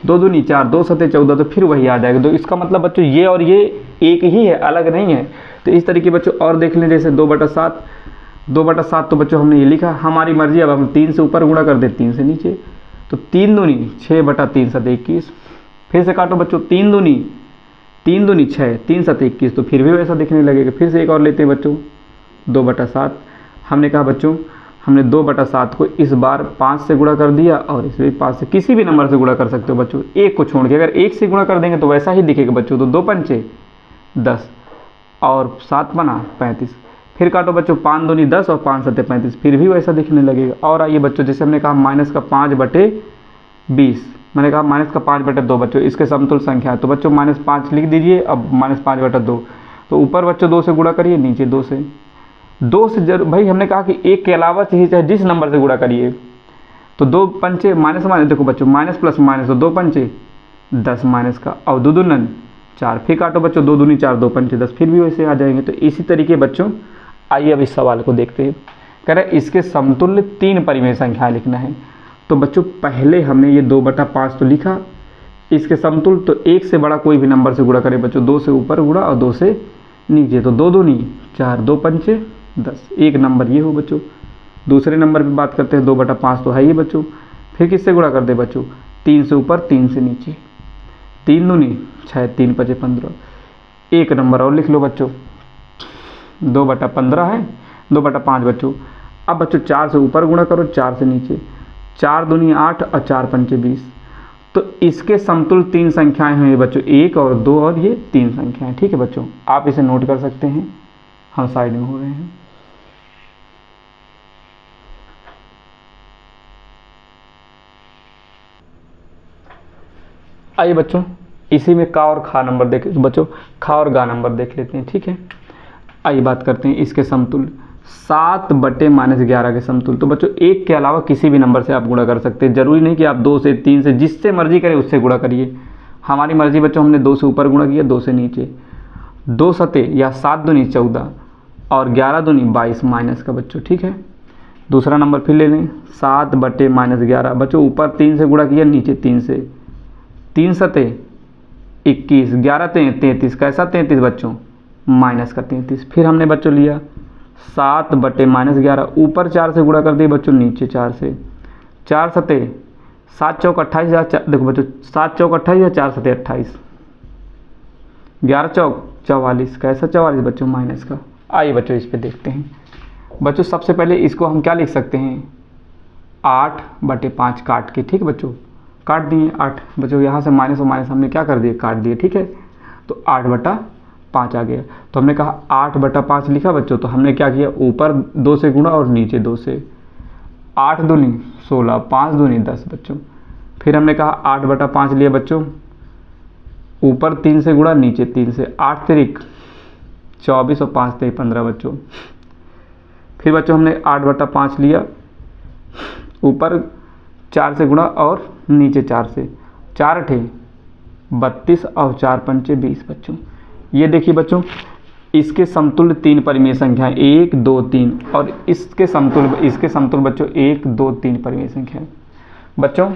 दूनी 4, 2 सते 14, तो फिर वही आ जाएगा। तो इसका मतलब बच्चों ये और ये एक ही है, अलग नहीं है। तो इस तरीके बच्चों और देख लें, जैसे 2/7 तो बच्चों हमने ये लिखा, हमारी मर्जी। अब हम 3 से ऊपर गुणा कर दे, 3 से नीचे, तो 3 दूनी 6/3 सते 21। फिर से काटो बच्चों, 3 दूनी 6, 3 सते 21, तो फिर भी वैसा दिखने लगेगा। फिर से एक और लेते हैं बच्चों, 2/7। हमने कहा बच्चों हमने 2/7 को इस बार 5 से गुणा कर दिया, और इस भी 5 से, किसी भी नंबर से गुणा कर सकते हो बच्चों, एक को छोड़ के। अगर एक से गुणा कर देंगे तो वैसा ही दिखेगा बच्चों। तो 2 पंचे 10 और 7 बना 35। फिर काटो बच्चों, 5 दूनी 10 और 5 सते 35, फिर भी वैसा दिखने लगेगा। और आइए बच्चों, जैसे हमने कहा -5/20, मैंने कहा -5/2 बच्चों इसके समतुल्य संख्या है। तो बच्चों -5 लिख दीजिए। अब -5/2, तो ऊपर बच्चों 2 से गुणा करिए, नीचे 2 से जरूर भाई। हमने कहा कि एक के अलावा चाहे जिस नंबर से गुणा करिए। तो 2 पंचे माइनस माइनस, देखो बच्चों माइनस प्लस माइनस, तो 2 पंचे 10 माइनस का, और 2 दूनी 4। फिर काटो बच्चों, 2 दूनी 4, 2 पंचे 10, फिर भी वैसे आ जाएंगे। तो इसी तरीके बच्चों आइए अब इस सवाल को देखते हैं। कह रहे इसके समतुल्य 3 परिमेय संख्याएं लिखना है। तो बच्चों पहले हमने ये 2/5 तो लिखा, इसके समतुल्य तो 1 से बड़ा कोई भी नंबर से गुणा करें बच्चों, 2 से ऊपर गुणा और 2 से नीचे। तो 2 दूनी 4, 2 पंचे 10, एक नंबर ये हो बच्चों। दूसरे नंबर पे बात करते हैं, 2/5 तो है ही बच्चों। फिर किससे गुणा कर दे बच्चों, 3 से ऊपर 3 से नीचे, 3 दूनी 6, 3 पंचे 15। एक नंबर और लिख लो बच्चों, 2/15 है, 2/5 बच्चों। अब बच्चों 4 से ऊपर गुणा करो, 4 से नीचे, 4 दूनी 8 और 4 पंचे 20। तो इसके समतुल्य 3 संख्याएं हैं बच्चों, 1 और 2 और ये 3 संख्याएं। ठीक है बच्चों, आप इसे नोट कर सकते हैं, हम साइड में हो रहे हैं। आइए बच्चों इसी में का और खा नंबर देख बच्चों, खा और गा नंबर देख लेते हैं। ठीक है, आइए बात करते हैं इसके समतुल्य। 7/-11 के समतुल्य। तो बच्चों एक के अलावा किसी भी नंबर से आप गुणा कर सकते हैं, जरूरी नहीं कि आप 2 से 3 से, जिससे मर्जी करें उससे गुणा करिए। हमारी मर्जी बच्चों, हमने 2 से ऊपर गुणा किया, 2 से नीचे, 2 सते या 7 दूनी 14, और 11 दूनी 22 माइनस का बच्चों, ठीक है। दूसरा नंबर फिर ले लें, 7 बटे -11 बच्चों, ऊपर 3 से गुणा किया, नीचे 3 से, 3 सते 21, 11 तें 33, कैसा 33 बच्चों, माइनस का 33। फिर हमने बच्चों लिया 7 बटे -11, ऊपर 4 से गुणा कर दिए बच्चों, नीचे 4 से, 4 सते 7 चौक 28, देखो बच्चों 7 चौक 28 या 4 सते 28, 11 चौक 44, कैसा 44 बच्चों, माइनस का। आइए बच्चों इस पे देखते हैं बच्चों। सबसे पहले इसको हम क्या लिख सकते हैं, 8 बटे 5 काट के, ठीक है बच्चों, काट दिए 8 बच्चों, यहाँ से माइनस और माइनस हमने क्या कर दिए, काट दिए, ठीक है। तो 8 बटा 5 आ गया। तो हमने कहा 8 बटा 5 लिखा बच्चों, तो हमने क्या किया, ऊपर 2 से गुणा और नीचे 2 से, 8 दूनी 16, 5 दूनी 10 बच्चों। फिर हमने कहा 8 बटा 5 लिया बच्चों, ऊपर 3 से गुणा, नीचे 3 से, 8 तिरिक 24 और 5 ते 15 बच्चों। फिर बच्चों हमने 8 बटा 5 लिया, ऊपर 4 से गुणा और नीचे 4 से, 4 अठे 32 और 4 पंचे 20 बच्चों। ये देखिए बच्चों, इसके समतुल्य 3 परिमेय संख्या 1 2 3 और इसके समतुल्य बच्चों 1 2 3 परिमेय संख्या बच्चों।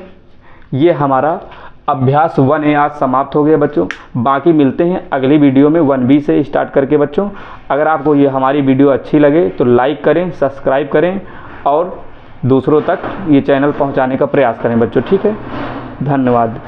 ये हमारा अभ्यास 1A आज समाप्त हो गया बच्चों। बाकी मिलते हैं अगली वीडियो में 1B से स्टार्ट करके बच्चों। अगर आपको ये हमारी वीडियो अच्छी लगे तो लाइक करें, सब्सक्राइब करें और दूसरों तक ये चैनल पहुंचाने का प्रयास करें बच्चों, ठीक है। धन्यवाद।